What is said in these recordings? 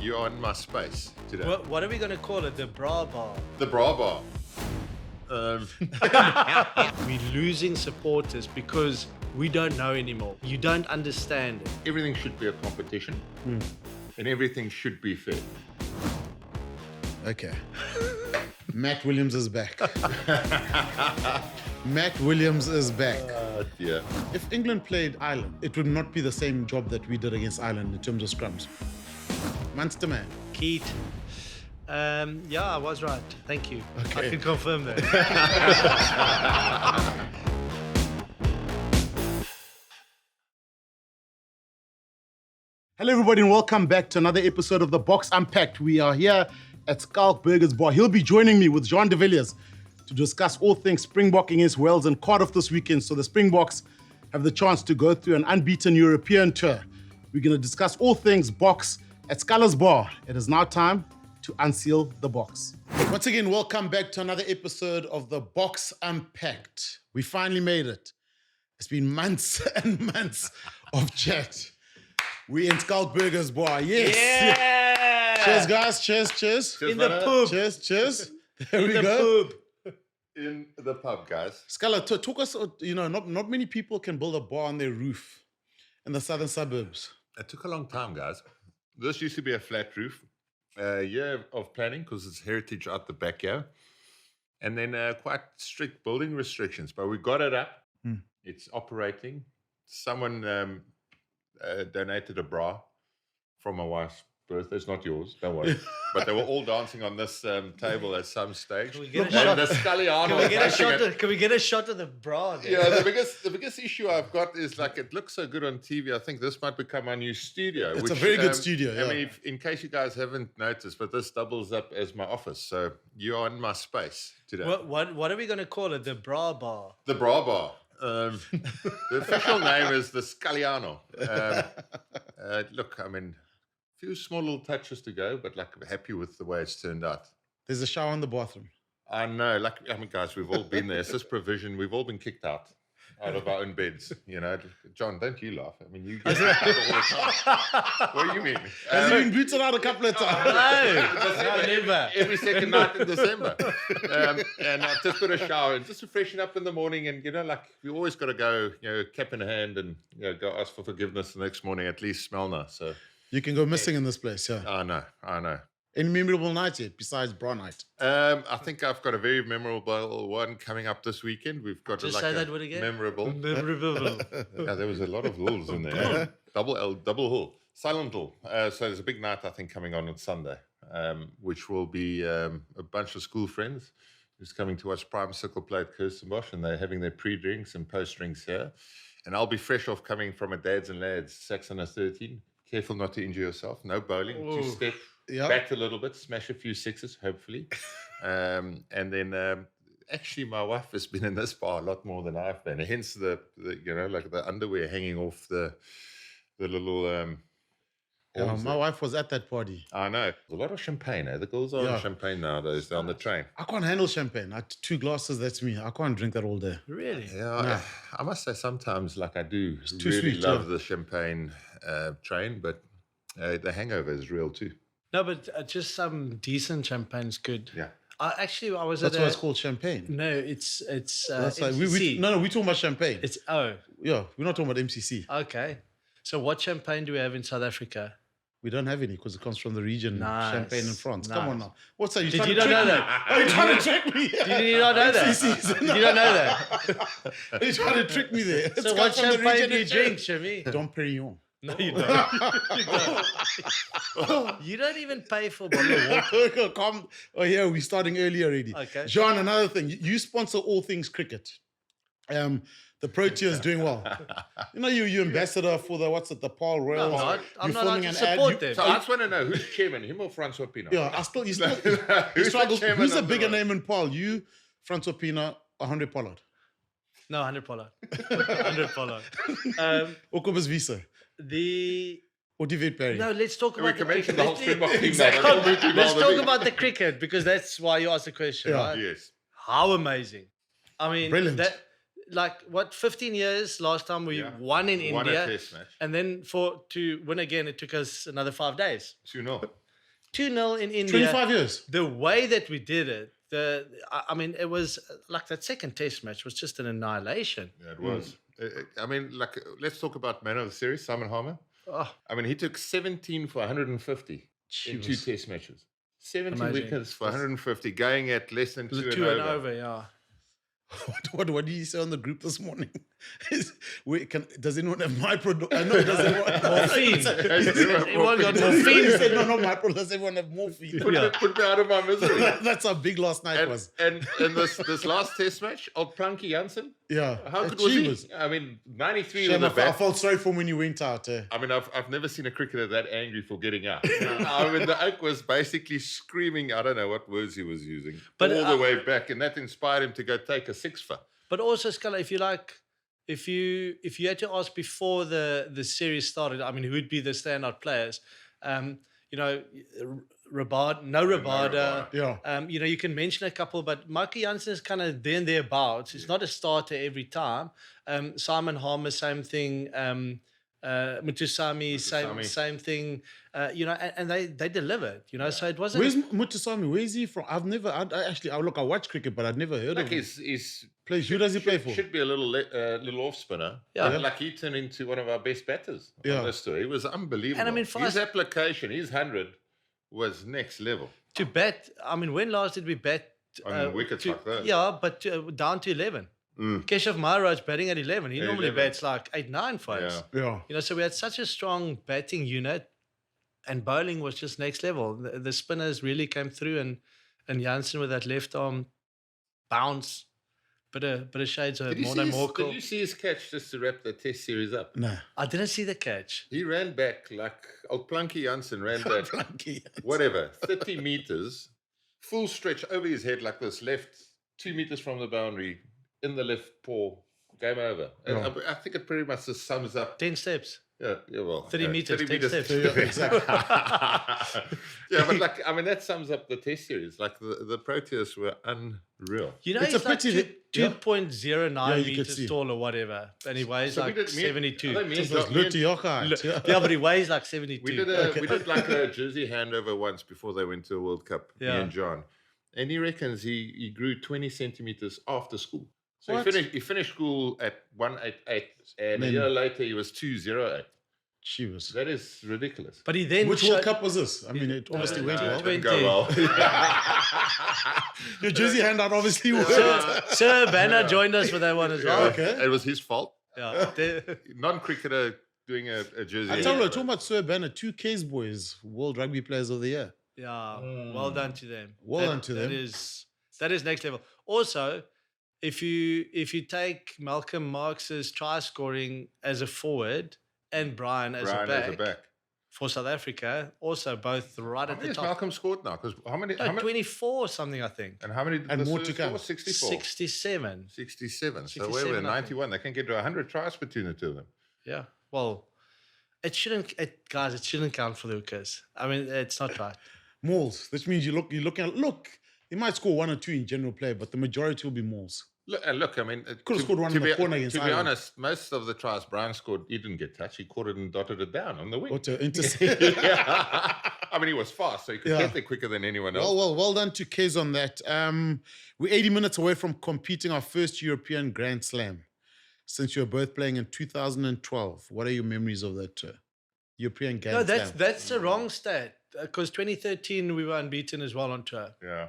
you're on my space today. What are we going to call it? The bra bar. The bra bar. We're losing supporters because we don't know anymore. You don't understand it. Everything should be a competition, and everything should be fair. Okay. Matt Williams is back. Matt Williams is back. Yeah. If England played Ireland, it would not be the same job that we did against Ireland in terms of scrums. Munster man. Keith. Yeah, I was right. Thank you. Okay. I can confirm that. Hello everybody and welcome back to another episode of the Boks Unpacked. We are here at Schalk Burgers Bar. He'll be joining me with Jean de Villiers to discuss all things Springbok against Wales and Cardiff this weekend. So the Springboks have the chance to go through an unbeaten European tour. We're going to discuss all things Boks at Schalk's Bar. It is now time to unseal the box. Once again, welcome back to another episode of the Boks Unpacked. We finally made it. It's been months and months of chat. We in Schalk Burgers Bar. Yes. Yeah! Cheers, guys. Cheers. In the pub. Cheers. There we In the go. pub. In the pub, guys. Scala, talk us, not many people can build a bar on their roof in the southern suburbs. It took a long time, guys. This used to be a flat roof. A year of planning because it's heritage out the back here. And then quite strict building restrictions. But we got it up. It's operating. Someone donated a bra from my wife's birthday. It's not yours, don't worry. But they were all dancing on this table at some stage. Can we get a shot? The Scaliano Can we get a was shot? touching Can we get a shot of the bra? There? Yeah, the biggest issue I've got is like it looks so good on TV. I think this might become our new studio. It's a very good studio, I yeah. mean, in case you guys haven't noticed, but this doubles up as my office. So you're on my space today. What are we going to call it? The bra bar. The bra bar. The official name is the Scaliano. Look, I mean, a few small little touches to go, but like I'm happy with the way it's turned out. There's a shower in the bathroom. I know, like, I mean, guys, we've all been there. It's this provision. We've all been kicked out of our own beds, you know. John, don't you laugh. I mean, you get kicked out all the time. What do you mean? Has he been booted out a couple of times? No, never. Every second night in December. And I've just got a shower and just to freshen up in the morning. And, you know, like, we always got to go, you know, cap in hand and, you know, go ask for forgiveness the next morning, at least smell nice. So You can go missing in this place, yeah. I know. Any memorable nights yet besides bra night? I think I've got a very memorable one coming up this weekend. We've got Just like say a that word again. memorable. Memorable. Yeah, there was a lot of hills in there. Double L, double hill, silent hill. So there's a big night I think coming on Sunday, which will be a bunch of school friends who's coming to watch Prime Sickle play at Kirstenbosch, and they're having their pre-drinks and post-drinks here. And I'll be fresh off coming from a Dads and Lads, Sax under 13. Careful not to injure yourself. No bowling. Ooh. Just step Yeah. back a little bit, smash a few sixes, hopefully. And then actually my wife has been in this bar a lot more than I've been. Hence the you know, like the underwear hanging off the little Yeah, horns my there. wife was at that party. I know. A lot of champagne, eh? The girls are Yeah. on champagne nowadays. They're on the train. I can't handle champagne. I 2 glasses, that's me. I can't drink that all day. Really? Yeah, No. I must say sometimes like I do too really sweet, love yeah. the champagne train, but the hangover is real too. No, but just some decent champagne's good. Yeah. I was That's at why a... it's called champagne. No, it's That's like, MCC. no, we're talking about champagne. It's Yeah, we're not talking about MCC. okay. So what champagne do we have in South Africa? We don't have any because it comes from the region, Nice. Champagne in France. Come on Nice. now. What's that? Did you not know that? Are you trying to trick me? Did you not know that? MCCs. Did you not know that? Are you trying to trick me there? It's So come what from the champagne region do you of- drink, Shami? Dom Perignon. No, you don't. You don't. You don't even pay for bottle of water. Come. Oh yeah, we're starting early already. Okay. Jean, another thing. You sponsor all things cricket. The Protea is doing well. You know, you're ambassador for the Paul Royals. No, I'm not. I'm You're not allowed filming to an support ad. them. So I just want to know who's chairman, him or Francois Pino? Yeah, you Who's the struggle. chairman Who's a of the bigger Royals? name in Paul? You, Francois Pina, or Henry Pollard? No, 100 Pollard. 100 Pollard. Or Cobus Visa? The Or David Perry? no, let's talk We about can the mention cricket. the whole Springbok team now. Exactly. They're all moving Let's well, talk they're about the cricket because that's why you asked the question, Yeah. right? big. Yes. How amazing! I mean, Brilliant. That, like what? 15 years last time we Yeah. won in Won a India, test match. and then to win again, it took us another 5 days. 2-0. 2-0 in India. 25 years. The way that we did it, I mean, it was like that second test match was just an annihilation. Yeah, it was. I mean, like, let's talk about man of the series, Simon Harmer. Oh, I mean, he took 17 for 150 in 2 test matches. 17 Amazing. wickets for 150, going at less than it was 2 a 2 and over, yeah. What did you say on the group this morning? Does anyone have mypro? I know, does anyone Morphine. Everyone got He morphine. said, no, not mypro. Does everyone have morphine? Put me out of my misery. That's how big last night was. And this last test match, old Plunky Janssen, Yeah. how good was he? I mean, 93 Shame, with the I bat. felt sorry for him when you went out. I mean, I've never seen a cricketer that angry for getting out. I mean, the oak was basically screaming, I don't know what words he was using, But, all the way back, and that inspired him to go take a 6-for. But also, Scala, if you had to ask before the series started, I mean, who would be the standout players? You know, Rabada. Yeah. You know, you can mention a couple, but Mikey Janssen is kind of there and thereabouts. He's not a starter every time. Simon Harmer, same thing. Mutusami, same thing. You know, and they delivered. You know, so it wasn't. Where's Mutusami? Where is he from? I watch cricket, but I'd never heard Like of him. he's Who does he play for? Should be a little off spinner. Yeah. But like he turned into one of our best batters on this tour. He was unbelievable. And I mean, for his us- application, his 100 was next level. To bat, I mean, when last did we bat? On wickets like that. Yeah, but down to 11. Keshav Maharaj batting at 11. He At normally 11. bats like 8, 9 for us. Yeah. Yeah. You know, so we had such a strong batting unit, and bowling was just next level. The spinners really came through, and Janssen with that left arm bounce, bit of shades of Did you Morkel. see his catch just to wrap the test series up? Nah. I didn't see the catch. He ran back like old Plunky Janssen ran back, whatever, 30 meters, full stretch over his head like this, left 2 meters from the boundary, in the left paw, game over. And Yeah. I think it pretty much just sums up. 10 steps. Yeah, well. 30 meters, 10 steps. Exactly. Yeah, but like, I mean, that sums up the test series. Like, the Proteas were unreal. You know, It's he's a like pity that- 2.09 you could meters see. tall or whatever, and he weighs So we like did- 72. I think me and It was John- me and- Lutioka. Yeah, but he weighs like 72. We did like a jersey handover once before they went to a World Cup, me Yeah. and John. And he reckons he grew 20 centimeters after school. So What? he finished school at 188, and a Then- year later he was 208. She was. That is ridiculous. But he then Which showed- World Cup was this? I mean, it obviously went No, well. it didn't go well. Your jersey handout obviously worked. Sir Banner joined us for that one as well. Okay. It was his fault. Yeah. Non-cricketer doing a jersey. I tell you, handover. talking about Sir Banner, 2 Ks boys, World Rugby Players of the Year. Yeah, well done to them. Well done to them. That is next level. Also, if you take Malcolm Marx's try scoring as a forward and Brian as a back for South Africa, also both right How at many the has top. Malcolm scored now? Because how many? 24 or something, I think. And how many? Did And the more Spurs to come. score? 64. 67. 67. So 67, where were I think. 91? They can get to 100 tries between the two of them. Yeah. Well, it shouldn't count for Lucas. I mean, it's not right. Mauls, which means look, he might score 1 or 2 in general play, but the majority will be Mauls. Look, I mean, Could have scored one in the corner against To be Ireland. honest, most of the tries Brian scored, he didn't get touched. He caught it and dotted it down on the wing. Or to intercept. Yeah. I mean, he was fast, so he could Yeah. get there quicker than anyone else. Well done to Kez on that. We're 80 minutes away from competing our first European Grand Slam. Since you were both playing in 2012, what are your memories of that European Grand No, Slam? that's the wrong stat. Because 2013 we were unbeaten as well on tour. Yeah.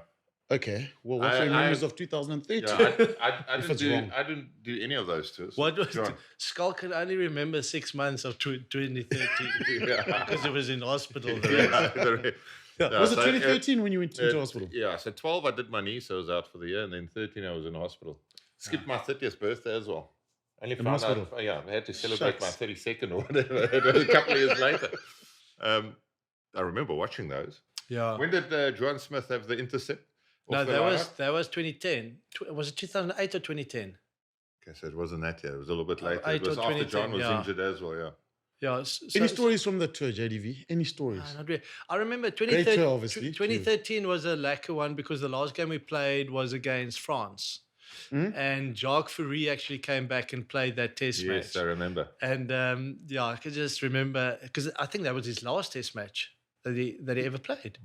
Okay. Well, what's your memories of 2013? Yeah, I If it's didn't wrong. I didn't do any of those tours. What was John. Schalk can only remember 6 months of 2013 Yeah. because it was in hospital. Yeah, yeah, Was it so, 2013 when you went into hospital? Yeah, so 12 I did my knee, so I was out for the year, and then 13 I was in hospital. Skipped my 30th birthday as well. Only In found hospital? out, I had to celebrate Shucks. my 32nd or whatever a couple of years later. I remember watching those. Yeah. When did Johan Smith have the intercept? No, off the that lineup? was 2010. Was it 2008 or 2010? Okay, so it wasn't that year. It was a little bit later. 8 It was or after 2010, John was yeah. injured as well, yeah. Yeah. Any stories from the tour, JDV? Any stories? Not really. I remember tour, 2013, obviously. 2013 was a lacquer one because the last game we played was against France. And Jacques Fourie actually came back and played that test Yes, match. I remember. And I could just remember because I think that was his last test match that he ever played.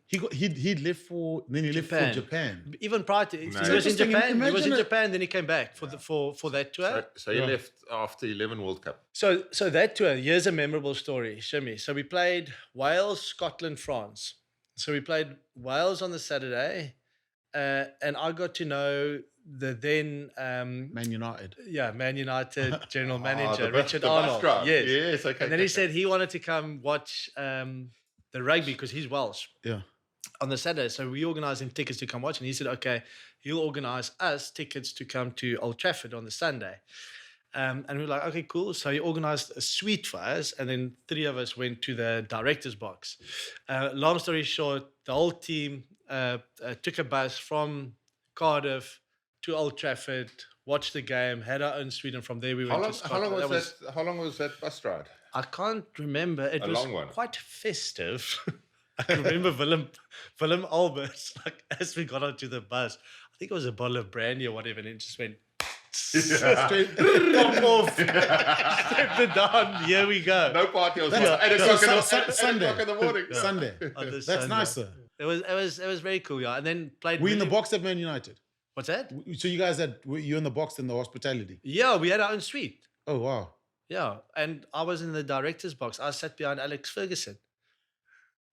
He'd left for Japan. Even prior to he was in Japan. He was in Japan, then he came back for that tour. So he left after 11 World Cup. So that tour, here's a memorable story. Show me. So we played Wales, Scotland, France. So we played Wales on the Saturday, and I got to know the then Man United. Yeah, Man United general manager, the Richard bus Arnold. drive. Yes. Okay. And then he said he wanted to come watch the rugby because he's Welsh. Yeah. On the Saturday. So we organised him tickets to come watch. And he said, okay, he'll organise us tickets to come to Old Trafford on the Sunday. And we were like, okay, cool. So he organised a suite for us. And then 3 of us went to the director's box. Long story short, the whole team took a bus from Cardiff to Old Trafford, watched the game, had our own suite. And from there we went to Scotland. How long was that bus ride? I can't remember. It was long one. quite festive. I can remember Willem Albert, like as we got onto the bus, I think it was a bottle of brandy or whatever, and it just went straight come off. Stepped it down. Here we go. No party on Sunday. 8 o'clock in the morning. Yeah. Sunday. That's nicer. It was very cool, yeah. And then played. We in the box at Man United. What's that? So you guys were you in the box in the hospitality? Yeah, we had our own suite. Oh wow. Yeah, and I was in the director's box. I sat behind Alex Ferguson.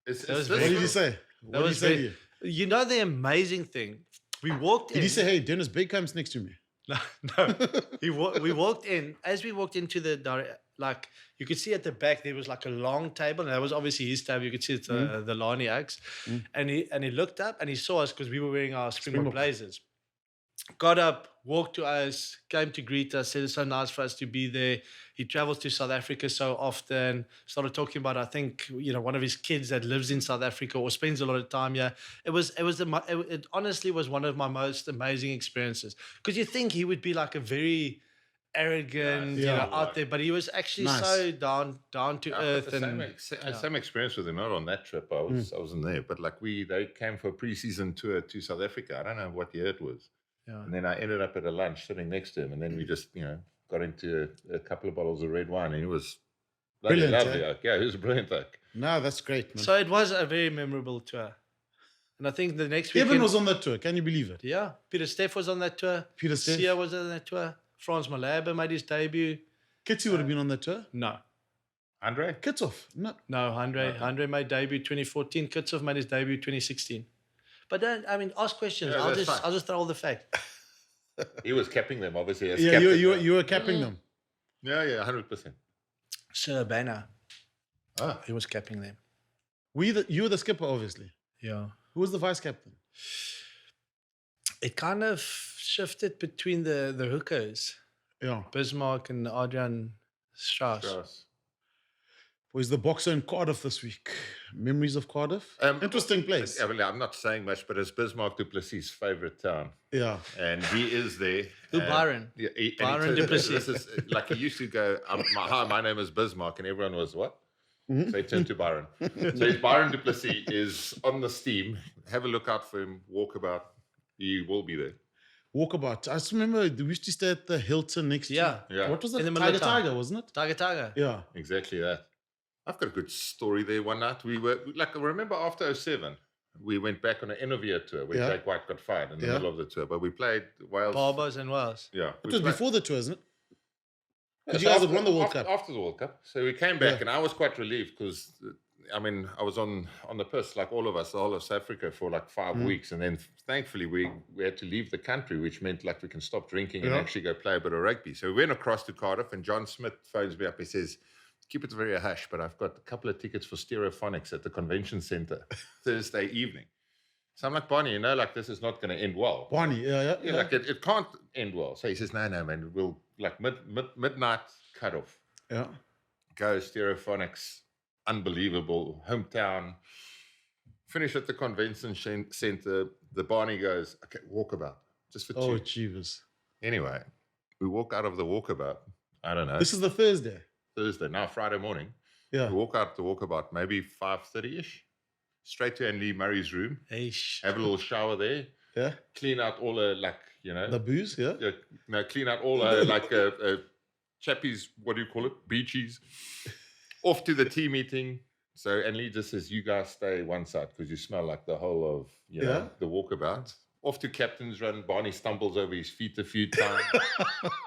What did he say? What did he say to you? You know the amazing thing? We walked in. Did he say, hey, Dennis Beckham's next to me? No. We walked in. As we walked into the like, you could see at the back there was like a long table, and that was obviously his table. You could see it's the Laniacs. And he looked up and he saw us because we were wearing our Springbok blazers. Got up, walked to us, came to greet us, said it's so nice for us to be there. He travels to South Africa so often, started talking about, I think, one of his kids that lives in South Africa or spends a lot of time here. It honestly was one of my most amazing experiences. Because you think he would be like a very arrogant, out there, but he was actually so down to earth. Same experience with him, not on that trip. I wasn't there, but like they came for a pre-season tour to South Africa. I don't know what year it was. Yeah. And then I ended up at a lunch sitting next to him, and then we just, got into a couple of bottles of red wine, and he was brilliant. Lovely. Yeah, he was brilliant. No, that's great, man. So it was a very memorable tour. And I think the next weekend... Evan was on that tour. Can you believe it? Yeah. Peter Steff was on that tour. Sia was on that tour. Frans Malherbe made his debut. Kitty would have been on that tour? No. Andre? Kitsoff? No. No, Andre made debut 2014. Kitsoff made his debut 2016. But ask questions. Yeah, I'll just throw all the facts. He was capping them, obviously. As captain, you were capping them. Yeah, 100%. Sir Banner. He was capping them. You were the skipper, obviously. Yeah. Who was the vice captain? It kind of shifted between the hookers. Yeah. Bismarck and Adrian Strauss. Was the Boxer in Cardiff this week? Memories of Cardiff? Interesting place. I'm not saying much, but it's Bismarck du Plessis' favourite town. Yeah. And he is there. Who, Byron? Yeah, Byron du Plessis. This is, like he used to go, hi, my name is Bismarck, and everyone was, what? Mm-hmm. So he turned to Byron. So Byron du Plessis is on the steam. Have a look out for him. Walkabout. He will be there. Walkabout. I just remember we used to stay at the Hilton next to... Yeah. What was it? Tiger, wasn't it? Tiger. Yeah. Exactly that. I've got a good story there one night. We were, I remember after 07, we went back on an Innovia tour where Jake White got fired in the middle of the tour, but we played Wales. Barbers and Wales. Yeah. It was before the tour, isn't it? Because you guys had won the World Cup. After the World Cup. So we came back and I was quite relieved because, I was on the piss like all of us, the whole of South Africa for like 5 weeks. And then thankfully we had to leave the country, which meant like we can stop drinking and actually go play a bit of rugby. So we went across to Cardiff and John Smit phones me up. He says, keep it very hush, but I've got a couple of tickets for Stereophonics at the convention center Thursday evening. So I'm like, Bonnie, this is not going to end well. Bonnie, yeah. Like it can't end well. So he says, no, man, we'll like midnight cut off. Yeah. Go Stereophonics, unbelievable, hometown. Finish at the convention center. The Barney goes, okay, walkabout, just for two. Oh, jeebus. Anyway, we walk out of the walkabout. I don't know. This is the Thursday, now Friday morning. Yeah. We walk out the walkabout, maybe 5:30ish, straight to Andy Murray's room. Have a little shower there. Yeah. Clean out all the the booze. Yeah. Clean out all the chappies. What do you call it? Beachies. Off to the tea meeting. So, and Lee just says, you guys stay one side because you smell like the whole of, the walkabout. Off to captain's run. Barney stumbles over his feet a few times.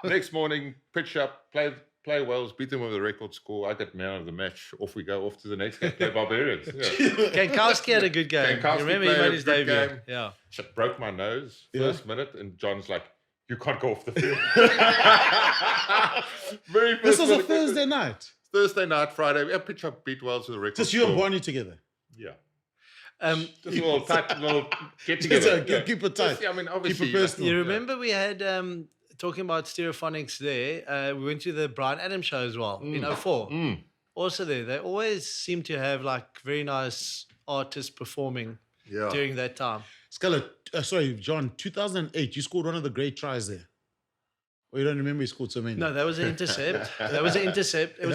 Next morning, pitch up, play Wales, beat them with a record score. I get man of the match. Off we go, off to the next game, play Barbarians. Kankowski had a good game. You remember he made his debut? Game. Yeah. Broke my nose first minute, and John's like, you can't go off the field. This was a Thursday night. Thursday night, Friday. Yeah, pitch up, beat Wales with a record score. Just you and Barney together? Yeah. Just a little get together. Keep it tight. I mean, obviously. Keep it personal. You remember we had, talking about stereophonics there, we went to the Brian Adams show as well in 04. Also there. They always seem to have like very nice artists performing during that time. John, 2008, you scored one of the great tries there. Or you don't remember you scored so many? No, that was an intercept. It was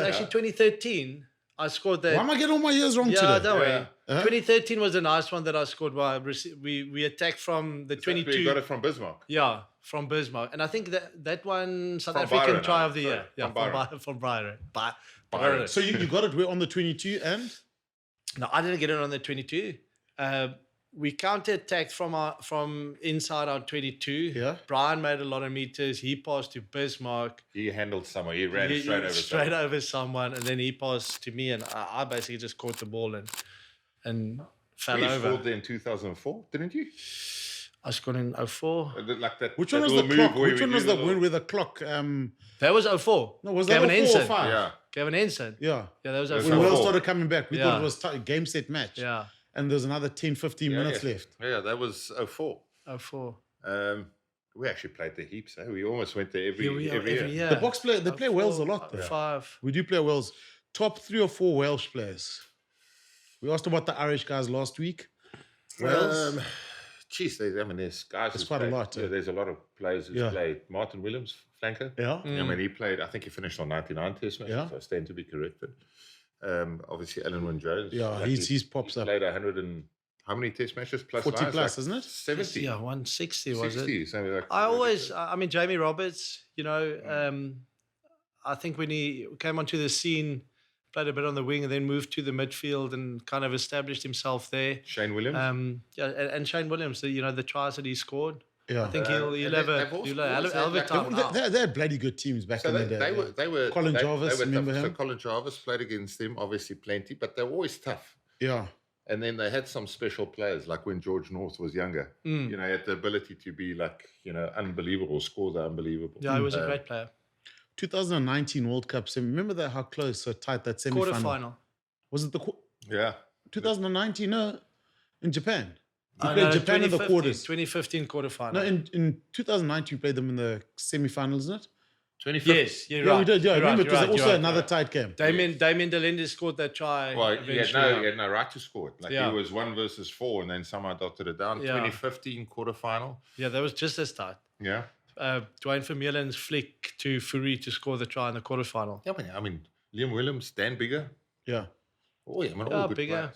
actually 2013. I scored that. Why am I getting all my years wrong today? Yeah, don't worry. 2013 was a nice one that I scored. We attacked from the 22. You got it from Bismarck. Yeah, from Bismarck. And I think that one South African try of the year. Yeah, from Byron. Byron. So you got it on the 22 and? No, I didn't get it on the 22. We counter-attacked from inside our 22. Yeah. Brian made a lot of meters. He passed to Bismarck. He handled someone. He ran straight over someone. And then he passed to me, and I basically just caught the ball and fell over. You scored there in 2004, didn't you? I scored in 04. Like that. Which one was the clock? Which one was the win with the clock? That was 04. No, was that 04 or 5? Yeah. Gavin Ensign. Yeah. Yeah, that was 04. When Wales started coming back, we thought it was a game set match. Yeah. And there's another 10, 15 minutes left. Yeah, that was 04. 04. We actually played the heaps. We almost went there every year. The Boks play Wales a lot. 5. We do play Wales. Top 3 or 4 Welsh players. We asked about the Irish guys last week. Wales. There's guys. There's quite a lot. Yeah, there's a lot of players who played. Martin Williams, flanker. Yeah. I mean, he played. I think he finished on 99 test matches. Yeah. So I stand to be corrected. Obviously, Alan Wynne-Jones. Yeah, he's pops up. Played 100 and how many test matches? Plus 40 plus, isn't it? 70. Yeah, 160 was 60, it? Something like I mean, Jamie Roberts, I think when he came onto the scene, played a bit on the wing and then moved to the midfield and kind of established himself there. Shane Williams. And Shane Williams, the tries that he scored. Yeah. I think he'll have a time now. They had bloody good teams back in the day. They were Colin Jarvis, remember him? So Colin Jarvis played against them, obviously plenty, but they were always tough. Yeah. And then they had some special players, like when George North was younger. Had the ability to be like, unbelievable, score the unbelievable. Yeah, he was a great player. 2019 World Cup semi. Remember that, how close, so tight, that semi-final? Quarterfinal. Was it the... Yeah. 2019, no, in Japan. You played Japan in the quarters. 2015 quarterfinal. No, in 2019 you played them in the semi-final, isn't it? 2015. Yes, you're right. We did. Yeah, remember, it was also another tight game. Damien de Linde scored that try. Well, he had no right to score it. He was 1 versus 4, and then somehow dotted it down. 2015 quarterfinal. Yeah, that was just as tight. Yeah. Dwayne Vermeulen's flick to Fourie to score the try in the quarterfinal. Yeah, I mean Liam Williams, Dan Bigger. Yeah. Oh, yeah, all good Bigger.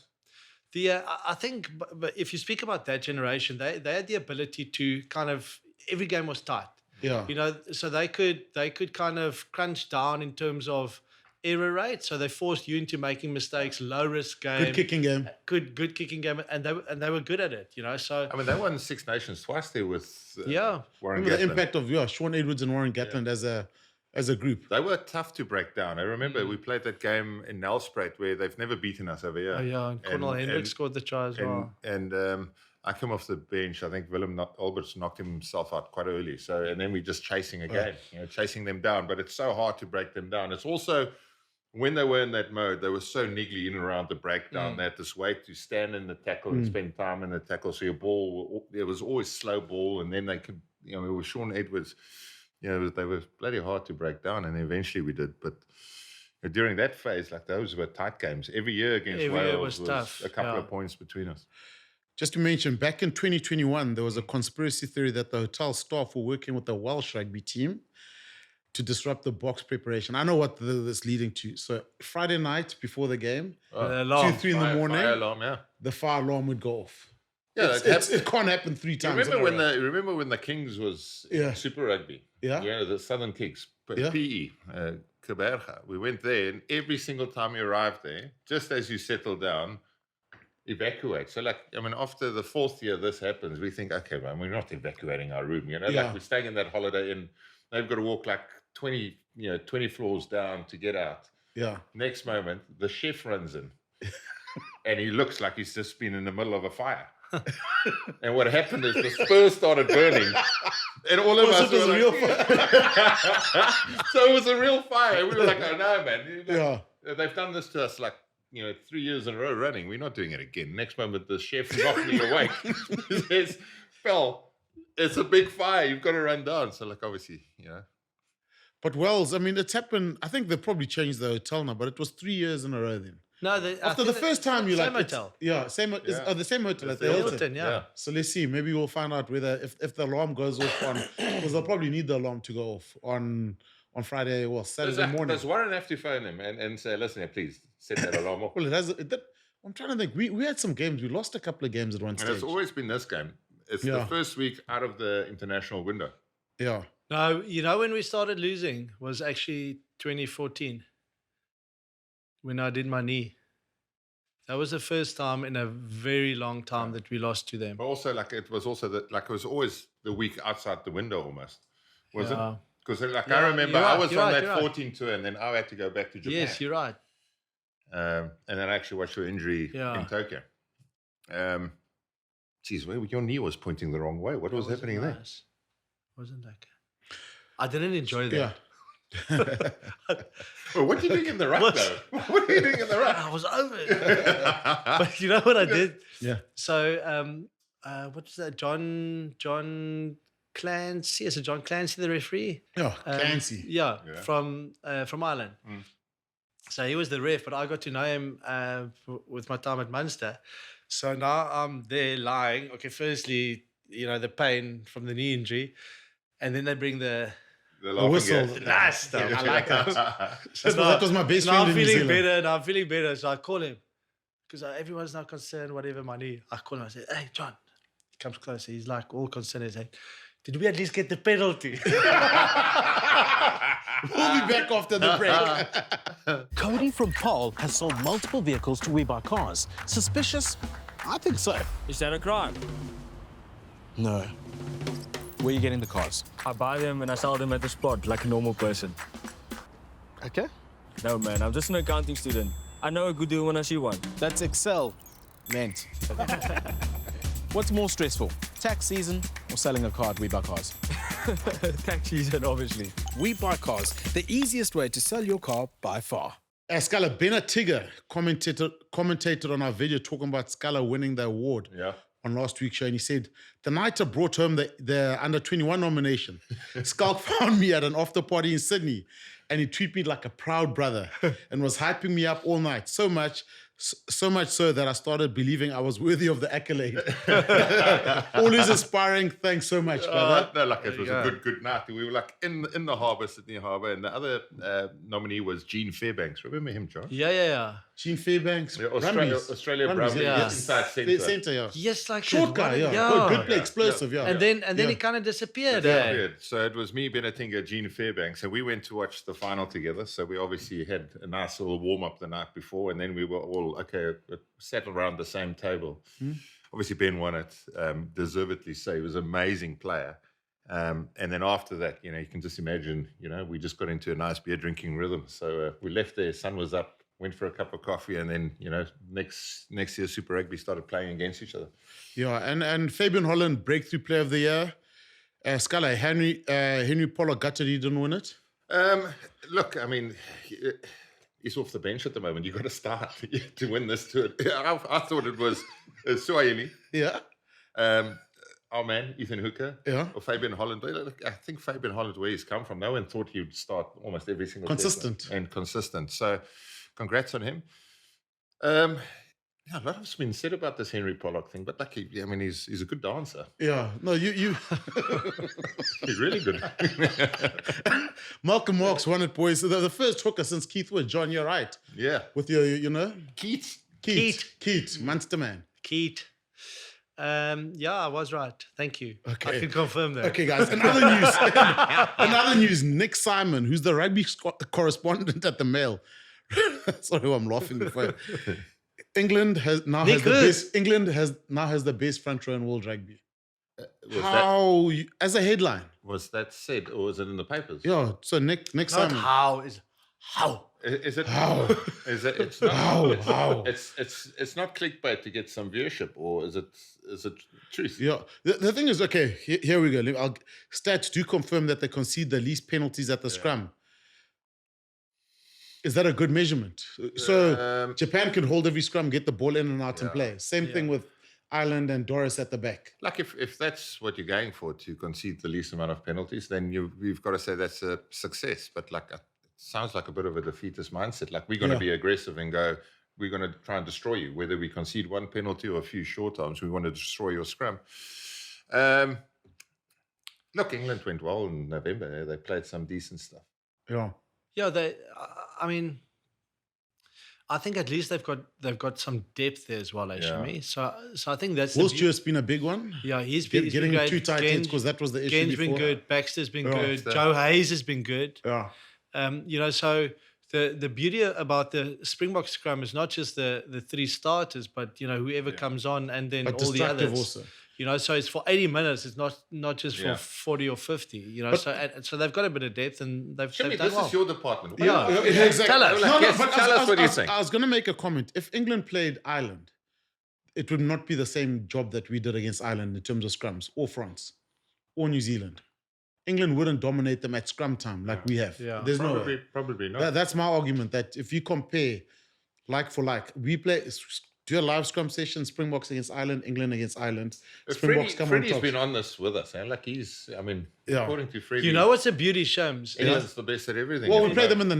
Players. I think, but if you speak about that generation, they had the ability to kind of, every game was tight. Yeah. So they could kind of crunch down in terms of error rate. So they forced you into making mistakes, low risk game. Good kicking game. Good kicking game. And they were good at it, So I mean, they won Six Nations twice there with Warren Remember Gatland. the impact of Sean Edwards and Warren Gatland as a group. They were tough to break down. I remember we played that game in Nelspruit where they've never beaten us over here. Oh, yeah, and Cornel Hendricks scored the try as well. And I came off the bench. I think Willem Alberts knocked himself out quite early. So, and then we're just chasing again, chasing them down. But it's so hard to break them down. It's also, when they were in that mode, they were so niggly in and around the breakdown. They had this way to stand in the tackle and spend time in the tackle. So your ball, there was always slow ball. And then they could, with Sean Edwards, they were bloody hard to break down. And eventually we did. But during that phase, those were tight games. Every year against Wales was tough. A couple of points between us. Just to mention, back in 2021, there was a conspiracy theory that the hotel staff were working with the Welsh rugby team to disrupt the Boks preparation. I know what this is leading to. So Friday night before the game, 2, 3 in the morning, the fire alarm would go off. Yeah, it can't happen 3 times. Remember when the Kings was Super Rugby? Yeah. The Southern Kings, PE, Kaberga. We went there, and every single time you arrived there, just as you settle down, evacuate. So, like, I mean, after the 4th year this happens, we think, okay, man, we're not evacuating our room. You know, like we're staying in that Holiday Inn. They've got to walk like 20 floors down to get out. Yeah. Next moment, the chef runs in, and he looks like he's just been in the middle of a fire. And what happened is the spurs started burning, and all of us were like, real fire. So it was a real fire. We were like, oh no, man. They've done this to us like 3 years in a row running. We're not doing it again. Next moment, the chef knocked me awake. He says, Phil, it's a big fire. You've got to run down. So, like, obviously, But Wells, I mean, it's happened. I think they probably changed the hotel now, but it was 3 years in a row then. No, after the first time, you same like hotel. The same hotel at the Hilton. Yeah. So let's see. Maybe we'll find out whether if the alarm goes off on, because they'll probably need the alarm to go off on Friday or Saturday morning. Does Warren have to phone him and say, listen here, please set that alarm off? Well, I'm trying to think. We had some games. We lost a couple of games at one stage. And it's always been this game. It's the first week out of the international window. Yeah. No, when we started losing was actually 2014 when I did my knee. That was the first time in a very long time that we lost to them. But also, it was always the week outside the window almost, was it? Because I remember I was on that 14 tour, and then I had to go back to Japan. Yes, you're right. And then I actually watched your injury in Tokyo. Your knee was pointing the wrong way. What was happening there? Wasn't that good? I didn't enjoy that. Yeah. Well, what are you doing in the ruck, though? What are you doing in the ruck? I was over it. But you know what I did? Yeah. So, what's that? John Clancy. Is it John Clancy, the referee? Oh, Clancy. From Ireland. Mm. So he was the ref, but I got to know him with my time at Munster. So now I'm there lying. Okay, firstly, the pain from the knee injury, and then they bring the whistle. Nice stuff. I like that. That was my best friend in New Zealand. Now I'm feeling better. So I call him because everyone's now concerned, whatever my knee. I call him. I say, hey, John. He comes closer. He's like all concerned. He's like, did we at least get the penalty? We'll be back after the break. Cody from Paul has sold multiple vehicles to We Buy Cars. Suspicious? I think so. Is that a crime? No. Where are you getting the cars? I buy them and I sell them at the spot like a normal person. Okay. No, man, I'm just an accounting student. I know a good deal when I see one. That's Excel meant. What's more stressful, tax season or selling a car at We Buy Cars? Tax season, obviously. We Buy Cars, the easiest way to sell your car by far. Scala, Ben Atiga commentated on our video talking about Scala winning the award on last week's show, and he said, the night I brought home the under-21 nomination, Schalk found me at an after party in Sydney, and he treated me like a proud brother and was hyping me up all night, so much so that I started believing I was worthy of the accolade. Always inspiring. Thanks so much, brother. It was a good night. We were in the harbour, Sydney Harbour, and the other nominee was Gene Fairbanks. Remember him, John? Yeah. Gene Fairbanks. Australia Brumbies. Inside centre. Yes, like short guy, Good play, explosive, And then he kind of disappeared. So it was me, Ben Atiga, Gene Fairbanks, and we went to watch the final together. So we obviously had a nice little warm-up the night before, and then we were all sat around the same table. Obviously, Ben won it, deservedly so. He was an amazing player. And then after that, you can just imagine, we just got into a nice beer drinking rhythm. So we left there, sun was up, went for a cup of coffee, and then, next year Super Rugby started playing against each other. Yeah, and Fabian Holland, Breakthrough Player of the Year. Scala, Henry Pollard gutted he didn't win it? Look, I mean... He's off the bench at the moment. You've got to start to win this tour. I thought it was Swahili. Yeah. Our man, Ethan Hooker. Yeah. Or Fabian Holland. I think Fabian Holland, where he's come from, no one thought he would start almost every single consistent. And consistent. So, congrats on him. A lot has been said about this Henry Pollock thing, but he's a good dancer. Yeah, no, you. He's really good. Malcolm Marks won it, boys. The first hooker since Keith Wood. John, you're right. Yeah. With your, Keith, Munster man. Keith. Yeah, I was right. Thank you. Okay. I can confirm that. Okay, guys. Another news. Nick Simon, who's the rugby correspondent at the Mail. Sorry, I'm laughing before. England now has the best front row in world rugby. As a headline? Was that said, or was it in the papers? Yeah. So Nick Simon. How? Is it how? Is it? It's not. How? It's not clickbait to get some viewership, or is it truth? Yeah. The thing is, okay. Here we go. Stats do confirm that they concede the least penalties at the scrum. Is that a good measurement? So Japan can hold every scrum, get the ball in and out and play. Same thing with Ireland and Doris at the back. Like if that's what you're going for, to concede the least amount of penalties, then you've got to say that's a success. But like it sounds like a bit of a defeatist mindset. Like we're going to be aggressive and go, we're going to try and destroy you. Whether we concede one penalty or a few short times, we want to destroy your scrum. Look, England went well in November. They played some decent stuff. Yeah. Yeah, I think at least they've got some depth there as well, actually. Yeah. So I think that's Will Stewart's been a big one. Yeah, he's been getting great. two tight ends because that was the issue Gen's before. been good. Baxter's been good. Joe Hayes has been good. Yeah. So the beauty about the Springbok scrum is not just the three starters, but whoever comes on and then but all the others. Also. So it's for 80 minutes. It's not just for 40 or 50. So they've got a bit of depth and they've done this well. is your department. Exactly. Tell us. Tell us what you think. I was going to make a comment. If England played Ireland, it would not be the same job that we did against Ireland in terms of scrums, or France, or New Zealand. England wouldn't dominate them at scrum time like we have. Yeah. There's no way. Probably not. That's my argument, that if you compare like for like, we do a live scrum session, Springboks against Ireland, England against Ireland. Springboks come on top. Freddie's been on this with us. Like according to Freddie. You know what's a beauty, Shams? England's the best at everything. Well, we play them in the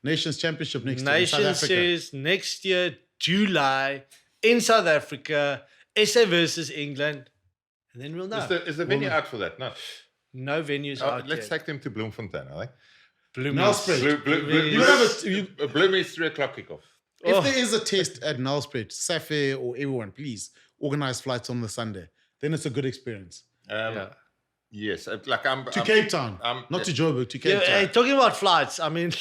Nations Championship next year in South Africa. Says next year, July, in South Africa, SA versus England. And then we'll know. Is the venue out for that? No venues out let's yet. take them to Bloemfontein, I think. Nelspruit. Bloomie's 3 o'clock kickoff. If there is a test at Nelspruit, Safi or everyone, please organize flights on the Sunday. Then it's a good experience. Yes, I'm to Cape Town, not to Joburg, to Cape Town. Hey, talking about flights, I mean,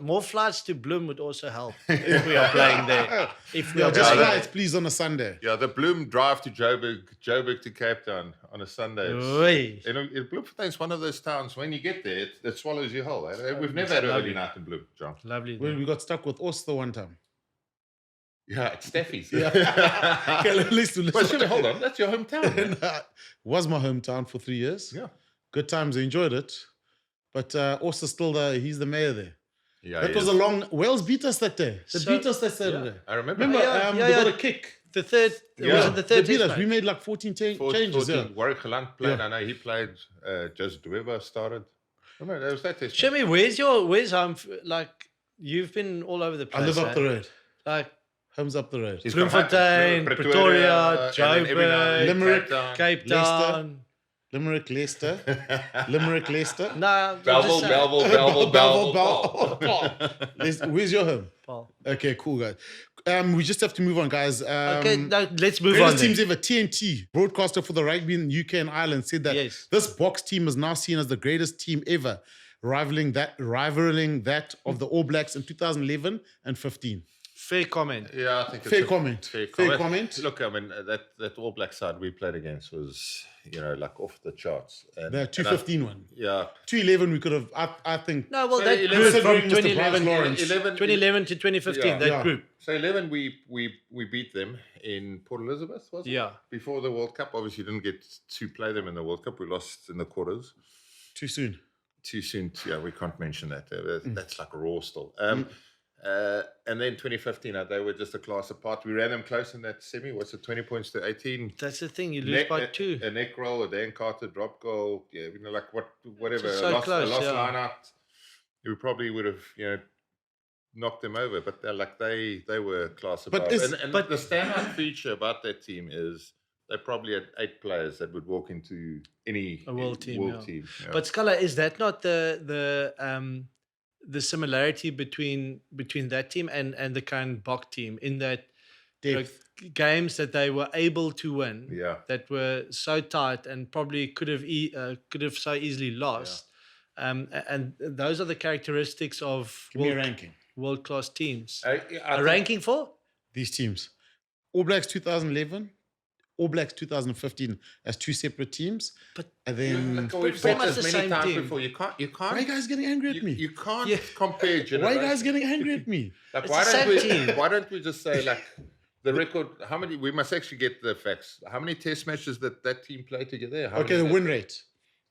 more flights to Bloem would also help if we are playing there. Flights, please, on a Sunday. Yeah, the Bloem drive to Joburg to Cape Town on a Sunday. Bloemfontein's one of those towns, when you get there, it swallows you whole. We've never had an early night in Bloem, John. Lovely. When we got stuck with Oster one time. Yeah, it's Steffi's. Okay, hold on, that's your hometown. Was my hometown for 3 years. Yeah. Good times, I enjoyed it. But Oster's still he's the mayor there. Yeah, that was a long... Wales beat us that day. They beat us that Saturday. Yeah, I remember. They got a kick. The third... Was it the third? They beat us. We made like 14 changes. 14. Warwick Geland played. I know he played. Joseph de Weber started. Remember, there was that test. Shimmy, where's home? Like, you've been all over the place. I live up the road. Like... Home's up the road. Bloemfontein, Pretoria, Joburg, Limerick, Cape Town. Limerick, Leicester. Limerick, Leicester. No. Belleville. Where's your home? Paul. Okay, cool, guys. We just have to move on, guys. Okay, now let's move on. Greatest teams ever. TNT, broadcaster for the rugby in the UK and Ireland, said that this Boks team is now seen as the greatest team ever, rivaling that of the All Blacks in 2011 and 15. Fair comment. Yeah, I think it's fair comment. Fair comment. Look, I mean, that All Black side we played against was, like off the charts. The 215 one. Yeah. 211 we could have, I think. No, well, that group from 2011 to 2015, that group. So 11, we beat them in Port Elizabeth, was it? Yeah. Before the World Cup. Obviously, didn't get to play them in the World Cup. We lost in the quarters. Too soon. Yeah, we can't mention that. That's like raw still. And then 2015, they were just a class apart. We ran them close in that semi. What's it, 20 points to 18? That's the thing. You lose by 2. A neck roll, a Dan Carter drop goal. Yeah, whatever. So a lost line out. We probably would have, knocked them over. But they were class apart. But the standout feature about that team is they probably had 8 players that would walk into any world team. Yeah. But Scala, is that not the similarity between that team and the current Bok team, in that games that they were able to win. Yeah. That were so tight and probably could have so easily lost. And those are the characteristics of Give me a ranking. World-class teams. A ranking for? These teams. All Blacks 2011, All Blacks 2015 as two separate teams. But and then we've said almost this the many same times team. before. You can't. why are you guys getting angry at me? You can't compare generations. Why are you guys getting angry at me? Like, It's the same team. why don't we just say, like, the record, how many, we must actually get the facts. How many test matches that team play together? Okay, the win rate.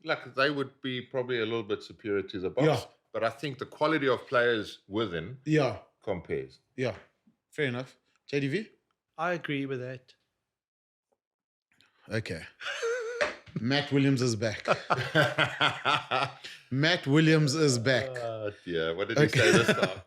Like, they would be probably a little bit superior to the Boks. Yeah. But I think the quality of players within compares. Yeah. Fair enough. JDV? I agree with that. Okay. Matt Williams is back. Matt Williams is back. Yeah, what did he say this time?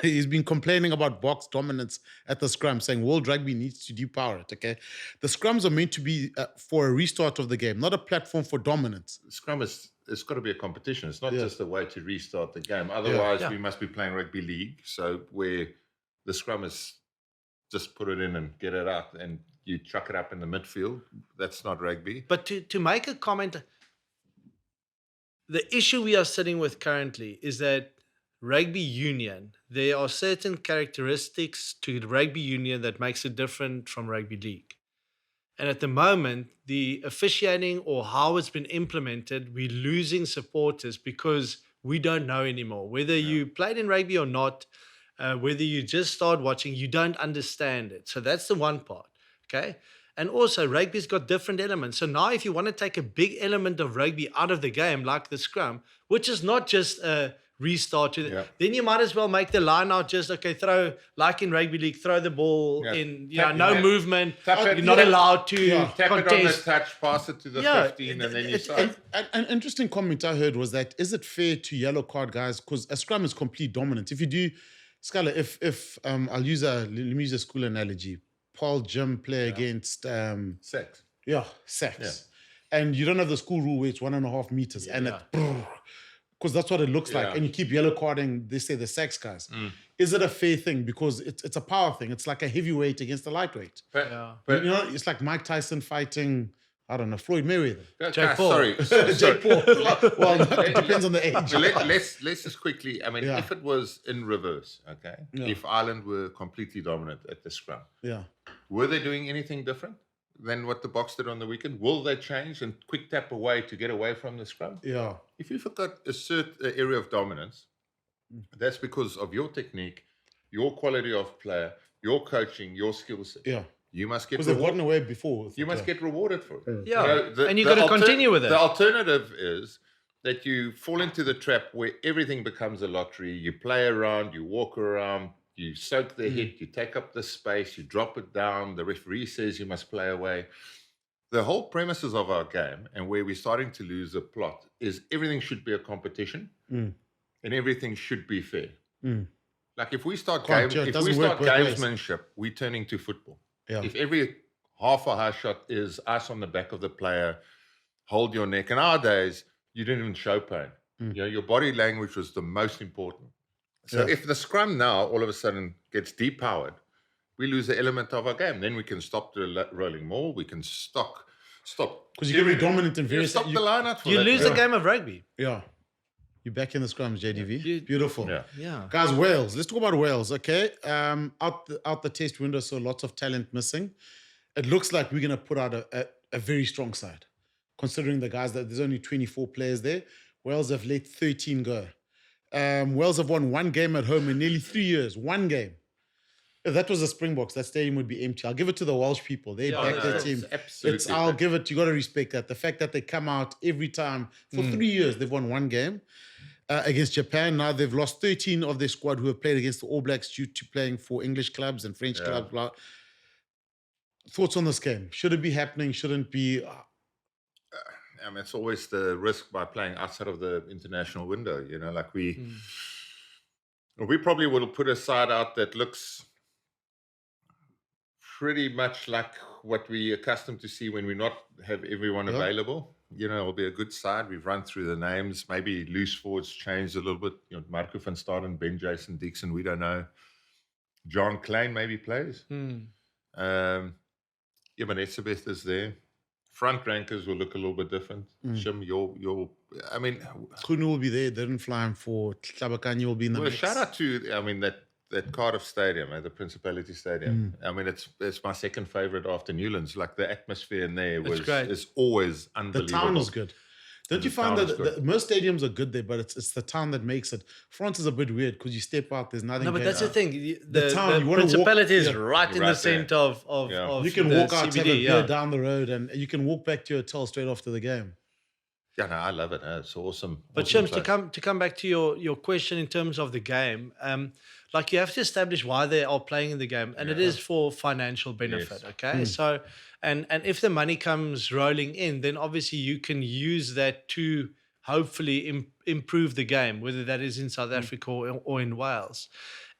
He's been complaining about Boks dominance at the scrum, saying World Rugby needs to depower it, okay? The scrums are meant to be for a restart of the game, not a platform for dominance. Scrum it's got to be a competition. It's not just a way to restart the game. Otherwise, we must be playing rugby league. So where the scrum is just put it in and get it out and you chuck it up in the midfield. That's not rugby. But to make a comment, the issue we are sitting with currently is that rugby union, there are certain characteristics to rugby union that makes it different from rugby league. And at the moment, the officiating or how it's been implemented, we're losing supporters because we don't know anymore. Whether you played in rugby or not, whether you just start watching, you don't understand it. So that's the one part, okay? And also, rugby's got different elements. So now if you want to take a big element of rugby out of the game, like the scrum, which is not just a restart, then you might as well make the line out just, throw, like in rugby league, throw the ball in, no movement. You're not allowed to tap it on the contest. touch, pass it to the 15, and then you start. An interesting comment I heard was that, is it fair to yellow card guys? Because a scrum is complete dominance. If you do, Scala, if let me use a school analogy. Paul Jim play against Sex. Yeah, sex. Yeah. And you don't have the school rule where it's 1.5 meters. And because that's what it looks like. And you keep yellow carding, they say, the sex guys. Is it a fair thing? Because it's a power thing. It's like a heavyweight against a lightweight. But you know, it's like Mike Tyson fighting, I don't know, Floyd Mayweather. Jake Paul. Sorry. Jake Paul. Well, it depends on the age. Let's just quickly, I mean, if it was in reverse, if Ireland were completely dominant at the scrum, were they doing anything different than what the Boks did on the weekend? Will they change and quick tap away to get away from the scrum? Yeah. If you've got a certain area of dominance, that's because of your technique, your quality of player, your coaching, your skill set. Yeah. You must get because they've gotten away before. You must get rewarded for it. Yeah. And you've got to continue with it. The alternative is that you fall into the trap where everything becomes a lottery. You play around, you walk around, you soak the hit, you take up the space, you drop it down. The referee says you must play away. The whole premises of our game and where we're starting to lose the plot is everything should be a competition and everything should be fair. Like if we start gamesmanship, we're turning to football. Yeah. If every half a high shot is ice on the back of the player, hold your neck. In our days, you didn't even show pain. You know, your body language was the most important. So if the scrum now all of a sudden gets depowered, we lose the element of our game. Then we can stop the rolling more. We can stop. Because you can be dominant in various... Stop the line out for you lose the game of rugby. Yeah. You're back in the scrums, JDV. Beautiful. Yeah. Guys, Wales. Let's talk about Wales, okay? Out the test window, so lots of talent missing. It looks like we're going to put out a very strong side, considering the guys that there's only 24 players there. Wales have let 13 go. Wales have won one game at home in nearly 3 years. One game. If that was the Springboks, that stadium would be empty. I'll give it to the Welsh people. They back their team. I'll give it. You got to respect that. The fact that they come out every time for 3 years, they've won one game against Japan. Now they've lost 13 of their squad who have played against the All Blacks due to playing for English clubs and French clubs. Blah. Thoughts on this game? Should it be happening? Shouldn't be? I mean, it's always the risk by playing outside of the international window. You know, like we probably will put a side out that looks pretty much like what we're accustomed to see when we not have everyone available. You know, it'll be a good side. We've run through the names. Maybe loose forwards changed a little bit. You know, Marco van Staden, Ben Jason Dixon, we don't know. John Klein maybe plays. But Etzebeth is there. Front rankers will look a little bit different. Shim, I mean, Kunu will be there. They didn't fly him for Tlabakanye will be in the mix. Shout out to, I mean, that Cardiff Stadium, the Principality Stadium. I mean, it's my second favorite after Newlands. Like the atmosphere in there is always unbelievable. The town was good. Don't you find that most stadiums are good there, but it's the town that makes it. France is a bit weird because you step out, there's nothing. No, but that's the thing. The town, the Principality is right in the center of you can walk out, CBD, have a beer down the road, and you can walk back to your hotel straight after the game. Yeah, no, I love it. It's awesome. But awesome Shims, to come back to your question in terms of the game, like you have to establish why they are playing in the game, and it is for financial benefit. Yes. Okay, so and if the money comes rolling in, then obviously you can use that to hopefully improve the game, whether that is in South Africa or in Wales.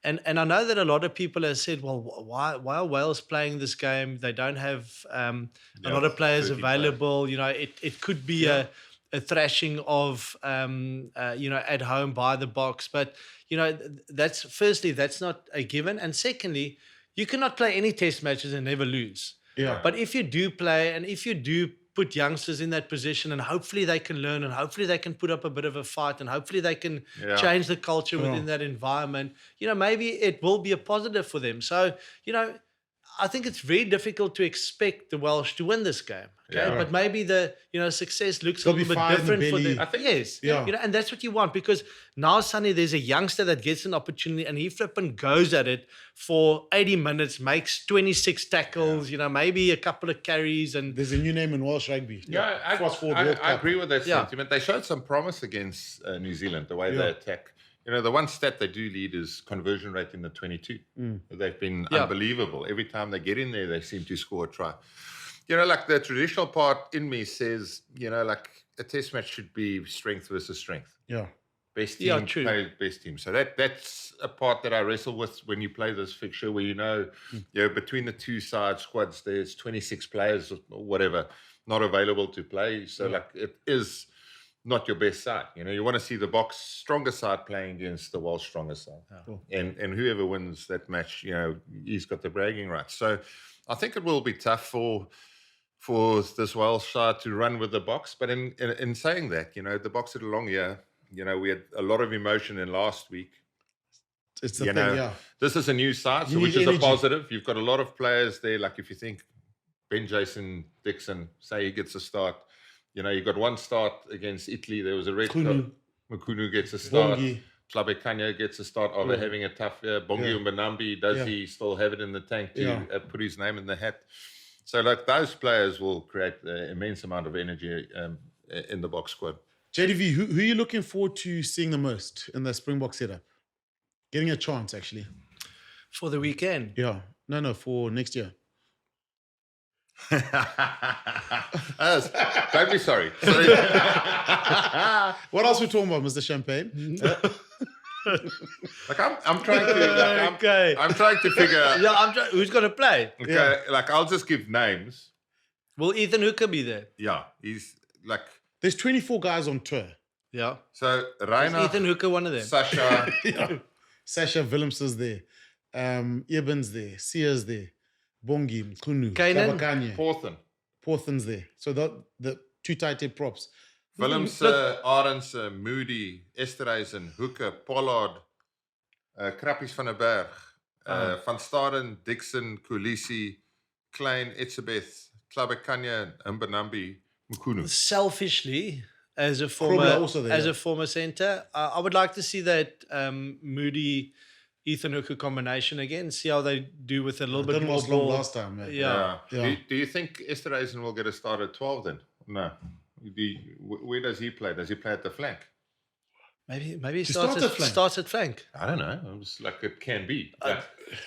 And I know that a lot of people have said, well, why are Wales playing this game? They don't have a lot of players available. Players. You know, it could be a thrashing of at home by the Boks, but that's not a given, and secondly, you cannot play any test matches and never lose. Yeah. But if you do play, and if you do put youngsters in that position, and hopefully they can learn, and hopefully they can put up a bit of a fight, and hopefully they can change the culture within that environment, maybe it will be a positive for them. So, I think it's very difficult to expect the Welsh to win this game. Okay, but maybe the success looks a little bit different for them. I think yes, and that's what you want, because now suddenly there's a youngster that gets an opportunity and he flipping goes at it for 80 minutes, makes 26 tackles, maybe a couple of carries, and there's a new name in Welsh rugby. I agree with that sentiment. They showed some promise against New Zealand, the way they attack. The one stat they do lead is conversion rate in the 22. They've been unbelievable. Every time they get in there, they seem to score a try. Like the traditional part in me says, like a test match should be strength versus strength. Yeah. Best team play best team. So that's a part that I wrestle with when you play this fixture, where between the two side squads, there's 26 players or whatever not available to play. So like it is not your best side. You want to see the Boks stronger side playing against the Welsh stronger side. Cool. And whoever wins that match, he's got the bragging rights. So I think it will be tough for this Welsh side to run with the Boks. But in saying that, the Boks had a long year. We had a lot of emotion in last week. It's the thing, This is a new side, which is a positive. You've got a lot of players there. Like if you think Ben Jason Dixon, say he gets a start, you got one start against Italy. There was a red card. Mukunu gets a start. Tlabakanye gets a start after having a tough year. Bongi Mbanambi, does he still have it in the tank to put his name in the hat? So like those players will create an immense amount of energy in the Boks squad. JDV, who are you looking forward to seeing the most in the Springbok setup? Getting a chance, actually. For the weekend? Yeah. No, for next year. Don't be sorry. What else are we talking about, Mr. Champagne? Like I'm trying to. I'm trying to figure out. Yeah, who's going to play? Okay, like I'll just give names. Will Ethan Hooker be there? Yeah, he's like. There's 24 guys on tour. Yeah. So Reina, Ethan Hooker, one of them. Sasha, Sasha Willemse is there. Eben's there. Sia's there. Bongi, Kunu, Tlabakanye. Porthen's there. So the two tight head props. Willemse, Arendse, Moody, Esterhuizen, Hooker, Pollard, Krappies van der Berg, Van Staden, Dixon, Kulisi, Klein, Etzebeth, Tlabakanye, Mbanambi, Mukunu. Selfishly, as a former centre, I would like to see that Moody Ethan Hooker combination again. See how they do with a little bit more ball. Last time. Yeah. Do you think Esterhuizen will get a start at 12 then? No. Where does he play? Does he play at the flank? Maybe he starts at flank. I don't know. It's like it can be.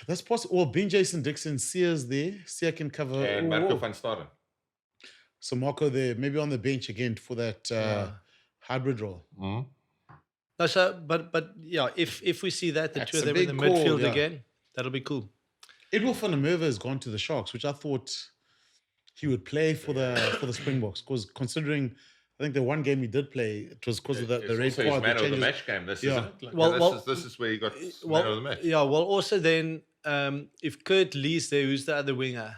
That's possible. Or Ben Jason Dixon, Sia's there. Sia can cover. And Marco van Staden. So Marco there, maybe on the bench again for that hybrid role. Mm-hmm. No, so but yeah, if we see that the two of them in the midfield again, that'll be cool. Edwin van der Merwe has gone to the Sharks, which I thought he would play for the Springboks, because considering I think the one game he did play, it was because of the red card. Man of the match game. This is where he got man of the match. Yeah. Well, also then if Kurt Lee's there, who's the other winger?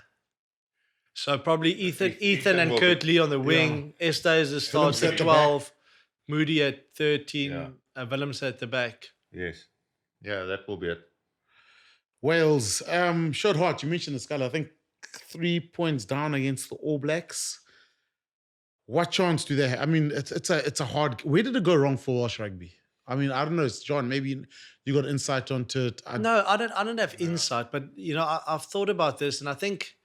So probably Ethan and Kurt Lee on the wing. Estes starts at 12, Moody at 13, Villiers at the back. Yes. Yeah, that will be it. Wales, showed hard. You mentioned the Schalk. I think 3 points down against the All Blacks. What chance do they have? I mean, it's a hard. Where did it go wrong for Welsh rugby? I mean, I don't know, John. Maybe you got insight onto it. No, I don't have insight, but I've thought about this, and I think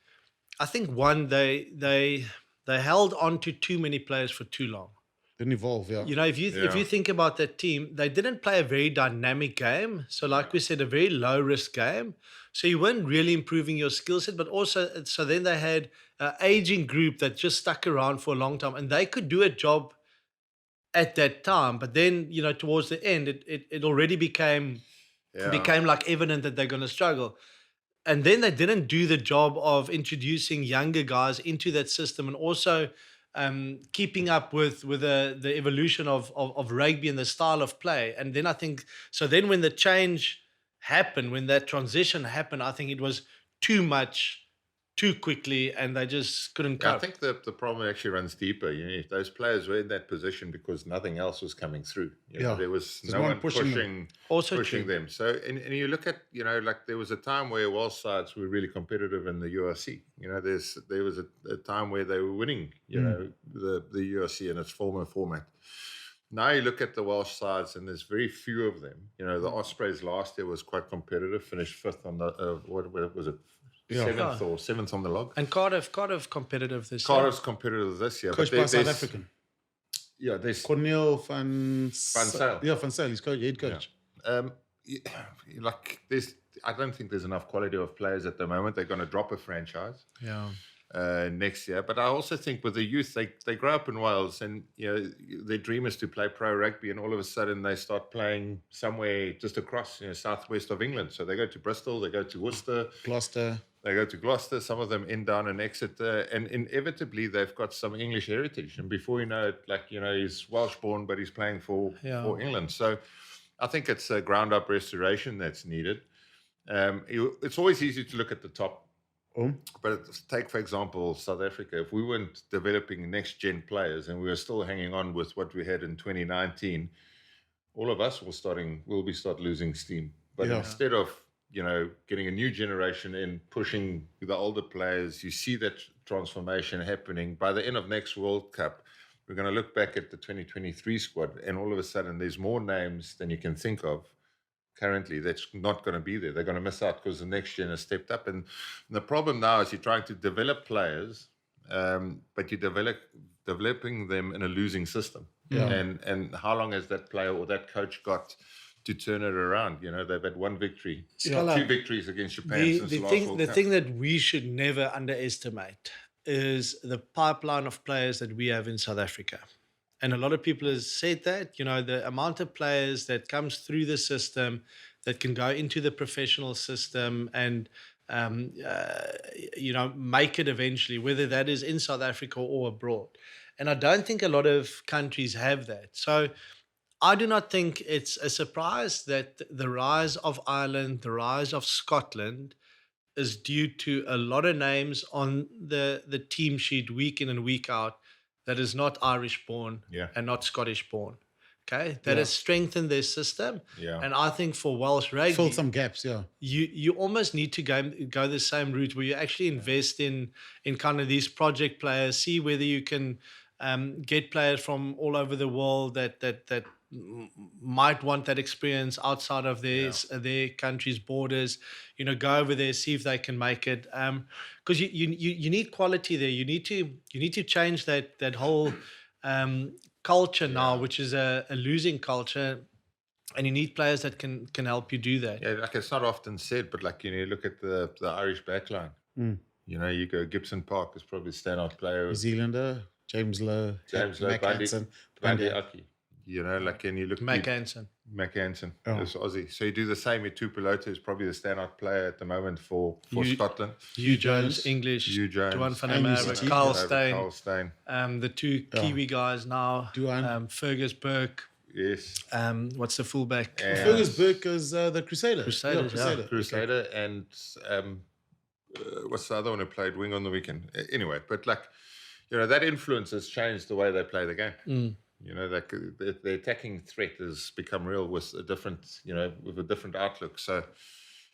one they held on to too many players for too long. Didn't evolve, yeah. If you think about that team, they didn't play a very dynamic game. So like we said, a very low risk game. So you weren't really improving your skill set, but also, so then they had an aging group that just stuck around for a long time, and they could do a job at that time. But then, towards the end, it already became like evident that they're going to struggle. And then they didn't do the job of introducing younger guys into that system, and also keeping up with the evolution of rugby and the style of play. And then I think, so then when the change happened, when that transition happened, I think it was too much, too quickly, and they just couldn't cope. I think the problem actually runs deeper. Those players were in that position because nothing else was coming through. There was no one pushing them. So, and you look at, like there was a time where Welsh sides were really competitive in the URC. There was a time where they were winning, the URC in its former format. Now you look at the Welsh sides, and there's very few of them. The Ospreys last year was quite competitive, finished fifth on the, what was it? Seventh on the log. And Cardiff competitive this year. Cardiff's competitive this year. Coached by South African. Yeah, there's Cornel van Zyl. Yeah, van Zyl, he's head coach. Yeah. I don't think there's enough quality of players at the moment. They're going to drop a franchise. Yeah. Next year. But I also think with the youth, they grow up in Wales, and their dream is to play pro rugby, and all of a sudden they start playing somewhere just across southwest of England. So they go to Bristol, they go to Worcester, Gloucester. They go to Gloucester. Some of them end down in Exeter, and inevitably they've got some English heritage. And before you know it, he's Welsh born, but he's playing for England. So I think it's a ground up restoration that's needed. It's always easy to look at the top. But take, for example, South Africa. If we weren't developing next-gen players and we were still hanging on with what we had in 2019, all of us will start losing steam. But instead of, getting a new generation in, pushing the older players, you see that transformation happening. By the end of next World Cup, we're going to look back at the 2023 squad, and all of a sudden there's more names than you can think of currently that's not going to be there. They're going to miss out because the next gen has stepped up. And the problem now is you're trying to develop players, but you're developing them in a losing system. Yeah. And how long has that player or that coach got to turn it around? They've had one victory, 2 victories against Japan since the last World Cup. The thing that we should never underestimate is the pipeline of players that we have in South Africa. And a lot of people have said that, the amount of players that comes through the system that can go into the professional system and, make it eventually, whether that is in South Africa or abroad. And I don't think a lot of countries have that. So I do not think it's a surprise that the rise of Ireland, the rise of Scotland is due to a lot of names on the team sheet week in and week out that is not Irish-born and not Scottish-born, okay? That has strengthened their system. Yeah. And I think for Welsh rugby... Fill some gaps, You almost need to go the same route where you actually invest in kind of these project players, see whether you can get players from all over the world that might want that experience outside of their country's borders. Go over there, see if they can make it. Because you need quality there. You need to change that whole culture now, which is a losing culture, and you need players that can help you do that. Yeah, it's not often said, but you look at the Irish backline. You go Gibson Park is probably standout player. New Zealander, James Lowe, Mac Hansen, Bundy Aki. And you look Mac Hansen. It's Aussie. So you do the same. Tupelota is probably the standout player at the moment for Scotland. Hugh Jones, English. Hugh Jones. Duan van der Merwe, Carl Steyn. Steyn. The 2 Kiwi guys now. Duan. Fergus Burke. Yes. What's the fullback? Fergus Burke is the Crusader. Crusader. And what's the other one who played wing on the weekend? Anyway, but like, that influence has changed the way they play the game. Like the attacking threat has become real with a different, with a different outlook. So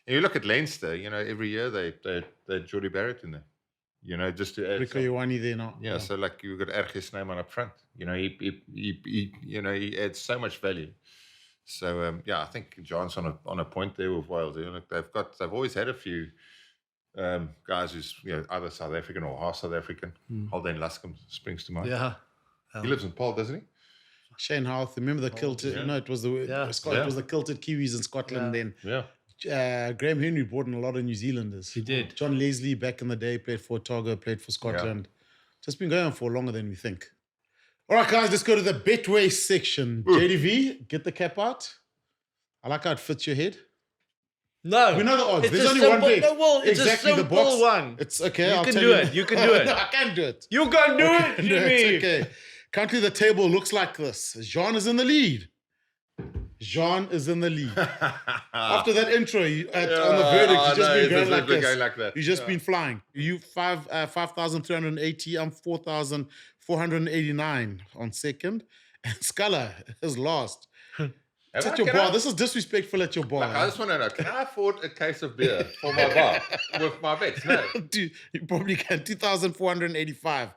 you look at Leinster, every year they Jordy Barrett in there, just to add. Rico Ioane there now. Yeah, so like you've got Erg Snyman up front. He adds so much value. So I think John's on a point there with Wales. They've always had a few guys who's either South African or half South African. Haldane Luscombe springs to mind. Yeah. He lives in Paul, doesn't he? Shane Houth, remember the kilted? It was it was the kilted Kiwis in Scotland then. Yeah. Graham Henry brought in a lot of New Zealanders. He did. John Leslie back in the day played for Otago, played for Scotland. Just been going on for longer than we think. All right, guys, let's go to the Betway section. JDV, get the cap out. I like how it fits your head. No. We know the odds. It's There's only simple, one bet. No, well, it's exactly a the simple box. one. It's okay. You can do it. You can do it. No, I can't do it. You can do it, Jimmy. It's okay. Currently, the table looks like this. Jean is in the lead. After that intro on the verdict, you've just been going like this. Like that. You've just been flying. You 5,380. I'm 4,489 on second. And Scala is last. At your bar. This is disrespectful at your bar. Like, I just want to know, can I afford a case of beer for my bar with my bets? No. Dude, you probably can. 2,485.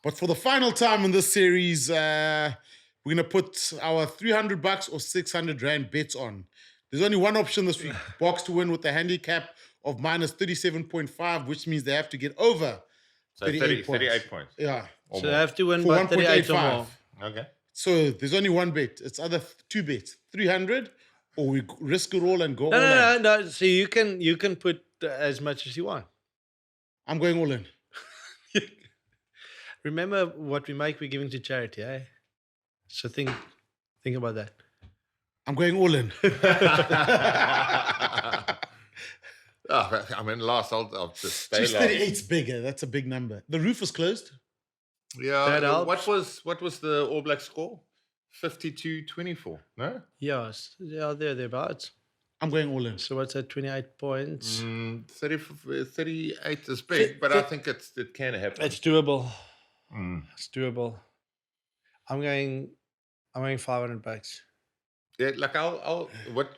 But for the final time in this series, we're going to put our $300 or 600 Rand bets on. There's only one option this week. Boks to win with a handicap of minus 37.5, which means they have to get over 38 points. Yeah. So they have to win by 38 or more. Okay. So there's only one bet. It's either two bets, 300, or we risk it all and go all in. No. So you can put as much as you want. I'm going all in. Remember what we make, we're giving to charity, eh? So think about that. I'm going all in. I'm in last. I'll just stay last. 38's bigger. That's a big number. The roof is closed. Yeah. What was the All Black score? 52-24. No. Yes. Yeah, thereabouts. I'm going all in. So what's that? 28 points. 38 is big, but I think it can happen. It's doable. It's doable. I'm going $500. Yeah, like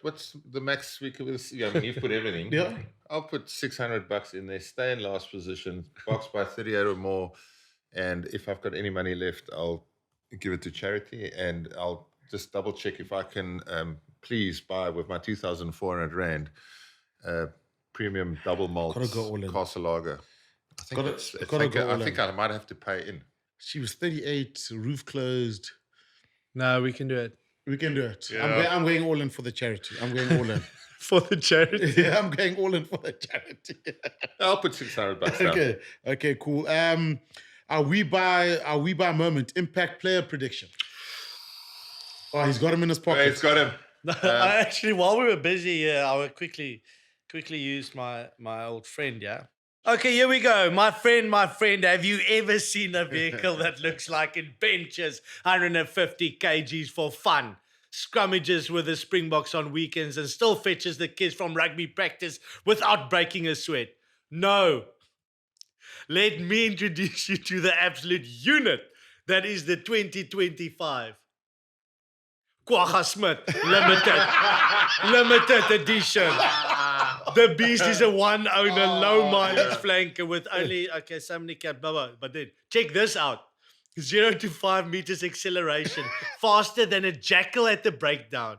what's the max we could? Yeah, I mean, you've put everything. Yeah. I'll put $600 in there. Stay in last position. Box by 38 or more. And if I've got any money left, I'll give it to charity, and I'll just double check if I can please buy with my 2,400 Rand premium double malt Castle Lager. I think I might have to pay in. She was 38, roof closed. No, we can do it. We can do it. Yeah. I'm going all in for the charity. I'm going all in. For the charity? Yeah, I'm going all in for the charity. I'll put $600 down. Okay, cool. Are we by moment? Impact player prediction. Oh, he's got him in his pocket. Yeah, he's got him. I actually, while we were busy, I would quickly use my old friend, yeah? Okay, here we go. My friend, have you ever seen a vehicle that looks like it benches 150 kgs for fun, scrummages with the Springboks on weekends, and still fetches the kids from rugby practice without breaking a sweat? No. Let me introduce you to the absolute unit that is the 2025 Quagga Smit limited edition. The beast is a one-owner, low-mileage flanker with only, so many cap, but then check this out. 0 to 5 meters acceleration, faster than a jackal at the breakdown.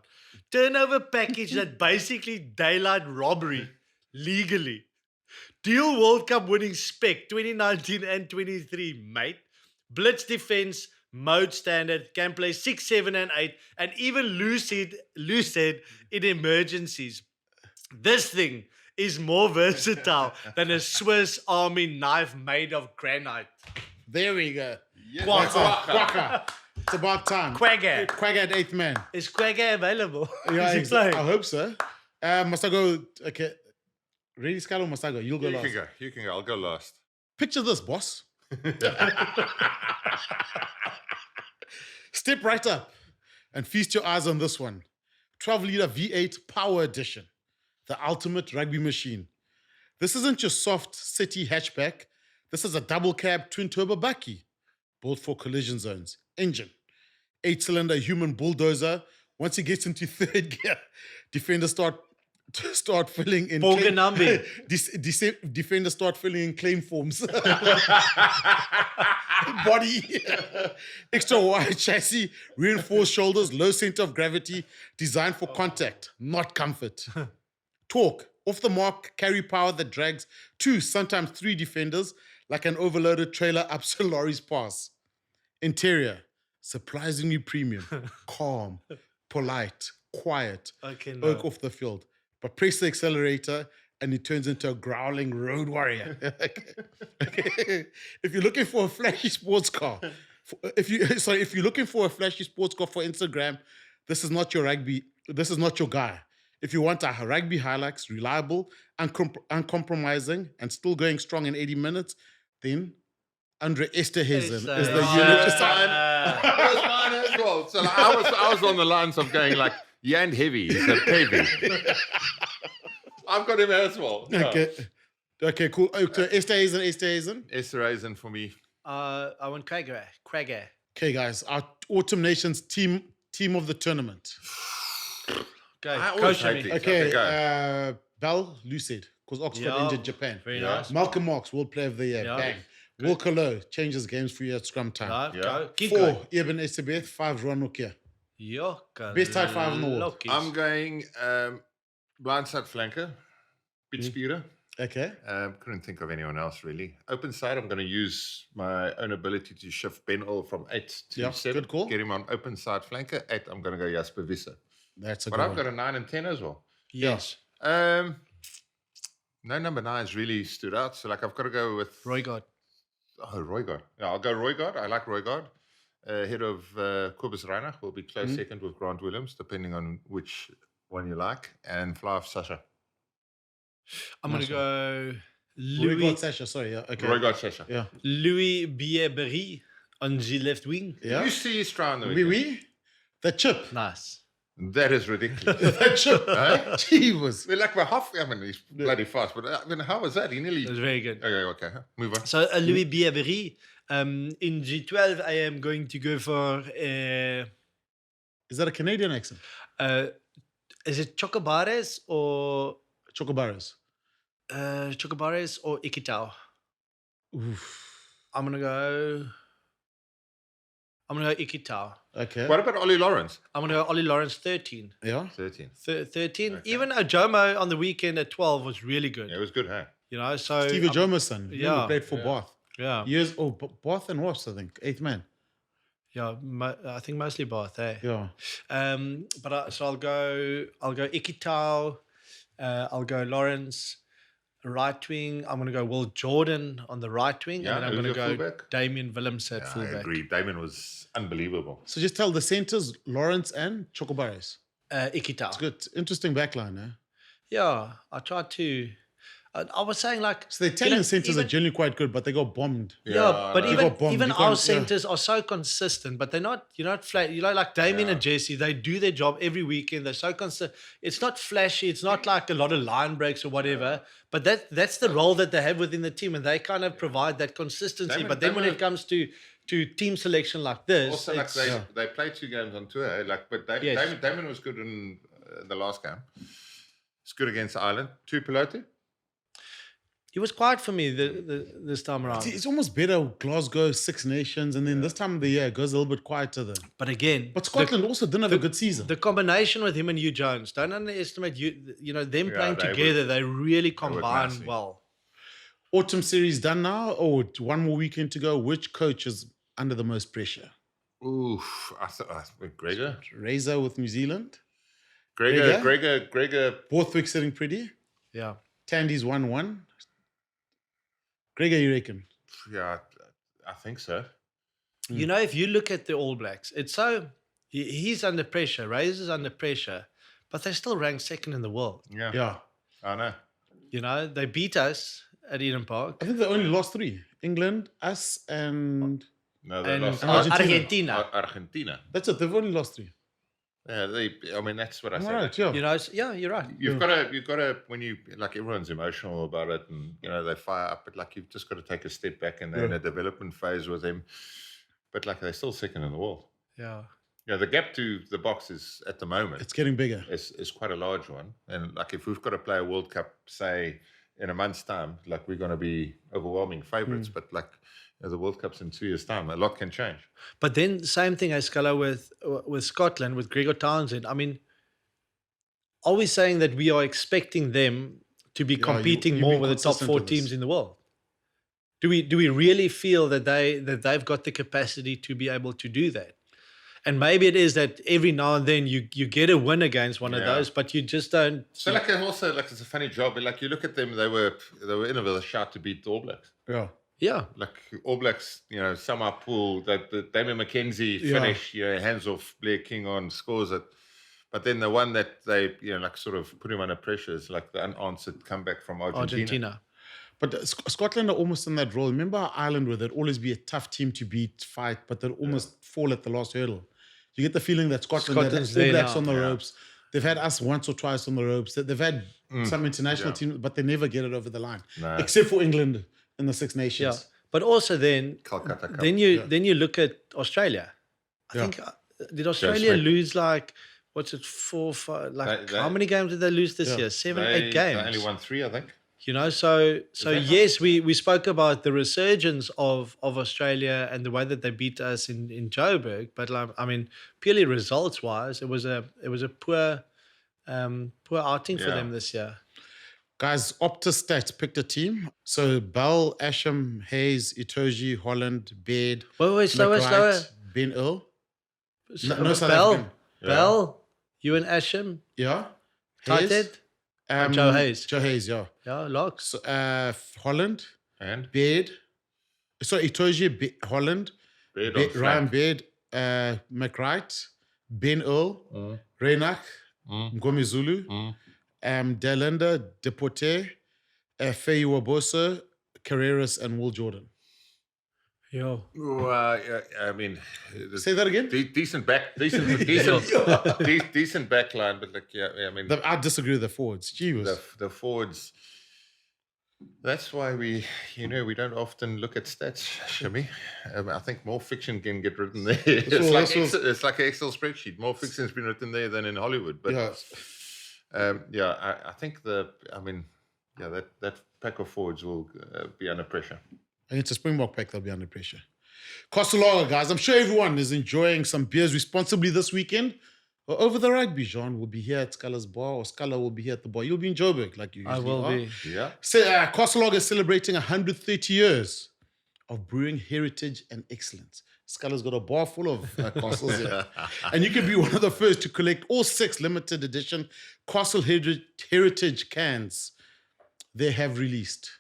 Turnover package that basically daylight robbery legally. Dual World Cup winning spec 2019 and 23, mate. Blitz defense, mode standard, can play 6, 7, and 8, and even lucid in emergencies. This thing is more versatile than a Swiss Army knife made of granite. There we go. Yes. Quagga. It's about time. Quagga at 8th man. Is Quagga available? Yeah, exactly. I hope so. Must I go? Okay. Ready, Scalo? Must I go? You'll go last. You can go. I'll go last. Picture this, boss. Step right up. And feast your eyes on this one. 12-liter V8 Power Edition. The ultimate rugby machine. This isn't your soft city hatchback. This is a double cab twin turbo bakkie. Built for collision zones. Engine. 8-cylinder human bulldozer. Once he gets into third gear, defenders start filling in defenders start filling in claim forms. Body, extra wide chassis, reinforced shoulders, low center of gravity, designed for contact, not comfort. Torque, off the mark, carry power that drags 2, sometimes 3 defenders like an overloaded trailer up Sir Laurie's Pass. Interior, surprisingly premium, calm, polite, quiet, oak off the field. But press the accelerator and it turns into a growling road warrior. If you're looking for a flashy sports car, if you're looking for a flashy sports car for Instagram, this is not your rugby. This is not your guy. If you want a rugby Hilux, reliable, uncompromising, and still going strong in 80 minutes, then Andre Esterhuizen is the unit to sign. That was mine as well. So like, I was on the lines of going like, yeah, and heavy. He's a heavy. I've got him as well. Okay, cool. Esterhuizen for me. I want Craiger. Okay, guys, our Autumn Nations team of the tournament. Go. Coach me. Okay, Bell Lucid, because Oxford injured Japan. Very nice. Malcolm Marx, World Player of the Year. Bang. Will Colo changes games for you at scrum time. Go. 4, Eben Esebeth. 5, Ron Nokia. Best tight 5 in the world. I'm going blindside flanker, pitch speeder. Okay. Couldn't think of anyone else really. Open side, I'm going to use my own ability to shift Ben Earl from 8 to 7. Good call. Get him on open side flanker. 8, I'm going to go Jasper Visser. That's a but good I've one. got a 9 and 10 as well. Yes. No number 9s really stood out. So like I've got to go with Roygard. Oh, Roygard. Yeah, I'll go Roygard. I like Roygard. Head of Kobus Reinach will be close second with Grant Williams, depending on which one you like. And fly off Sasha. I'm going to go Roygard Sasha, sorry. Yeah, okay. Roygard Sasha. Yeah. Louis Bierberry on the left wing. Yeah. Did you see his try on the weekend? Oui. The chip. Nice. That is ridiculous. The chip. He was. We're like, we're half. I mean, he's bloody fast, but I mean, how was that? He nearly. It was very good. Okay. Move on. So, Louis Bierberry, in G12, I am going to go for. Is that a Canadian accent? Is it Chocobares or. Chocobares. Chocobares or Ikitau? Oof. I'm going to go Ikitau. Okay. What about Ollie Lawrence? I'm going to go Ollie Lawrence 13. Yeah. 13. 13. Okay. Even Ojomo on the weekend at 12 was really good. Yeah, it was good, huh? You know, so Steve Ojomo's son. Yeah. He played for Bath. Yeah. Bath and Wasps, I think. 8th man. Yeah, I think mostly Bath, eh? Yeah. So I'll go Ikitau, I'll go Lawrence, right wing. I'm going to go Will Jordan on the right wing, Yeah, and then I'm going to go fullback? Damien Willems at I fullback. agree. Damon was unbelievable. So just tell the centers, Lawrence and Chocobares. Ikitau. It's good. Interesting backline, eh? Yeah, I tried to. I was saying like. So the Italian centers are generally quite good, but they got bombed. Yeah, but They got bombed. even You our can't- centers are so consistent, but they're not. You're not flat. You know, like Damien and Jesse, they do their job every weekend. They're so consistent. It's not flashy. It's not like a lot of line breaks or whatever. But that's the role that they have within the team, and they kind of provide that consistency. But then when it comes to team selection like this, Also, like they played 2 games on tour. But Damon was good in the last game. It's good against Ireland. 2 Pelote. he was quiet for me this time around. It's almost better Glasgow, 6 Nations, and then this time of the year it goes a little bit quieter then. But again, But Scotland also didn't have a good season. the combination with him and Hugh Jones, don't underestimate them playing they together. They really were combine classy. well. Autumn series done now, or one more weekend to go? Which coach is under the most pressure? Oof. I thought Gregor. Razor with New Zealand. Gregor. Borthwick sitting pretty. Yeah. Tandy's 1-1. Gregor, you reckon? Yeah, I think so. You know, if you look at the All Blacks, it's so he's under pressure. Razor's under pressure, but they're still ranked 2nd in the world. Yeah. Yeah. I know. You know, they beat us at Eden Park. I think they only lost 3. England, us, and... No, they And lost. Argentina. Argentina. Argentina. That's it. They've only lost 3. I mean, that's what I say. Right, yeah. You know, you're right. You've got to, when you, like, everyone's emotional about it and, you know, they fire up, but, like, you've just got to take a step back and they're in a development phase with them. But, like, they're still second in the world. Yeah. Yeah, the gap to the Boks is, at the moment, It's getting bigger. Is quite a large one. And, like, if we've got to play a World Cup, say, in a month's time, like, we're going to be overwhelming favourites. But, like, the World Cup's in 2 years' time. A lot can change. But then same thing as Scala with Scotland, with Gregor Townsend. I mean, are we saying that we are expecting them to be competing more with the top 4 teams in the world? Do we really feel that they've got the capacity to be able to do that? And maybe it is that every now and then you get a win against one of those, but you just don't. So, like, also, like, it's a funny job. Like, you look at them, they were in a little shout to beat the All Blacks. Yeah. Yeah. Like, All Blacks, you know, sum pool, that Damien McKenzie finish, you know, hands off Blair King on, scores it. But then the one that they, you know, like, sort of put him under pressure is, like, the unanswered comeback from Argentina. But Scotland are almost in that role. Remember Ireland, where they'd always be a tough team to beat, fight, but they'd almost fall at the last hurdle. You get the feeling that Scotland's All Blacks on the ropes. They've had us once or twice on the ropes. They've had some international teams, but they never get it over the line. No. Except for England in the Six Nations. Yeah. But also then, then you look at Australia. I think, did Australia lose, like, what's it, 4, 5, like, how many games did they lose this year? 7, 8 games. They only won 3, I think. You know, so yes, we spoke about the resurgence of Australia and the way that they beat us in Joburg, but, like, I mean, purely results wise, it was a poor outing for them this year. Guys, Opta Stats picked a team. So Bell, Asham, Hayes, Itoji, Holland, Baird, slower. Ben Earl. Bell, you and Asham. Yeah. Hayes. Joe Hayes. Joe Hayes, yeah. Yeah, Locks. So, Holland. And? Baird. So Itoji, Holland. Ryan Baird, McWright, Ben Earl, Reinach, Ngomi Zulu, Delenda, Deporte, Faye Wabosa, Carreras, and Will Jordan. Yo. I mean, say that again. Decent backline, but, like, I mean, I disagree with the forwards. The forwards. That's why we don't often look at stats, Shimmy. I think more fiction can get written there. It's like an Excel spreadsheet. More fiction's been written there than in Hollywood. But I think that pack of forwards will be under pressure. Against a Springbok pack, they'll be under pressure. Costa guys. I'm sure everyone is enjoying some beers responsibly this weekend. Over the rugby, Jean will be here at Scala's bar, or Scala will be here at the bar. You'll be in Joburg, like you usually are. I will be. Yeah. So, Costa is celebrating 130 years of brewing heritage and excellence. Scala's got a bar full of Castles here. And you can be one of the first to collect all 6 limited edition Castle Heritage cans they have released.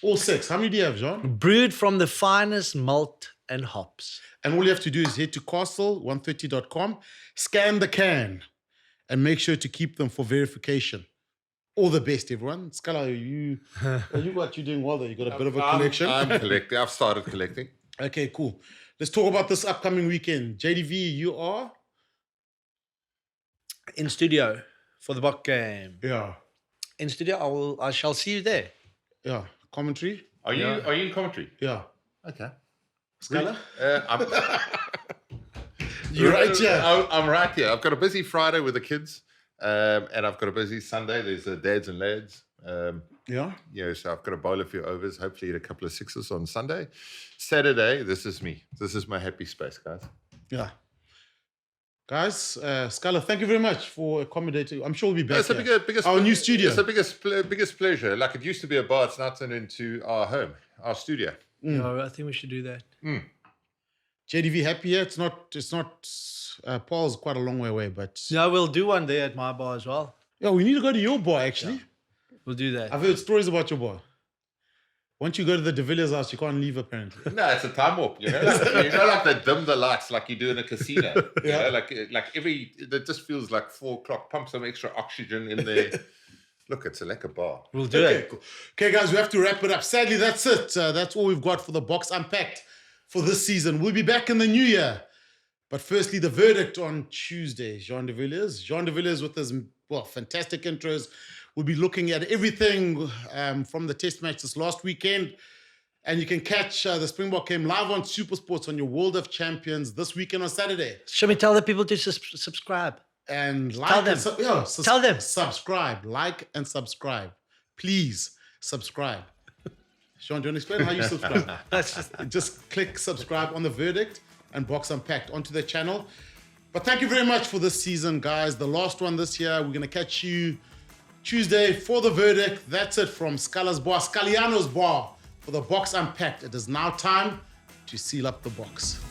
All 6. How many do you have, Jean? Brewed from the finest malt and hops. And all you have to do is head to castle130.com, scan the can, and make sure to keep them for verification. All the best, everyone. Scala, you doing well there? You got a bit of a collection? I'm collecting. I've started collecting. Okay, cool. Let's talk about this upcoming weekend. JDV, you are? In studio for the Boks game. Yeah. In studio, I shall see you there. Yeah. Commentary? Are you in commentary? Yeah. Okay. Scala? You're right here. I'm right here. I've got a busy Friday with the kids, and I've got a busy Sunday. There's dads and lads. Yeah, so I've got a bowl of few overs, hopefully eat a couple of 6s on Sunday. Saturday, this is me. This is my happy space, guys. Yeah. Guys, Scala, thank you very much for accommodating. I'm sure we'll be back. It's the biggest our new studio. It's the biggest pleasure. Like, it used to be a bar, it's now turned into our home, our studio. No, I think we should do that. JDV happy here? It's not. Paul's quite a long way away, but no, we'll do one there at my bar as well. Yeah, we need to go to your bar actually. Yeah. We'll do that. I've heard stories about your bar. Once you go to the De Villiers house, you can't leave apparently. No, it's a time warp. Like they dim the lights like you do in a casino. It just feels like 4 o'clock. Pump some extra oxygen in there. Look, it's a lekker bar. We'll do it. Cool. Okay, guys, we have to wrap it up. Sadly, that's it. That's all we've got for the Boks Unpacked for this season. We'll be back in the new year. But firstly, the verdict on Tuesday, Jean de Villiers. Jean de Villiers with his, fantastic intros. We'll be looking at everything from the test match this last weekend. And you can catch the Springbok game live on SuperSports on your World of Champions this weekend on Saturday. Should we tell the people to subscribe? And like tell them. Tell them. Subscribe. Like and subscribe. Please subscribe. Sean, do you want to explain how you subscribe? Just click subscribe on the verdict and Boks Unpacked onto the channel. But thank you very much for this season, guys. The last one this year. We're going to catch you Tuesday for the verdict. That's it from Scaliano's Bar for the Boks Unpacked. It is now time to seal up the box.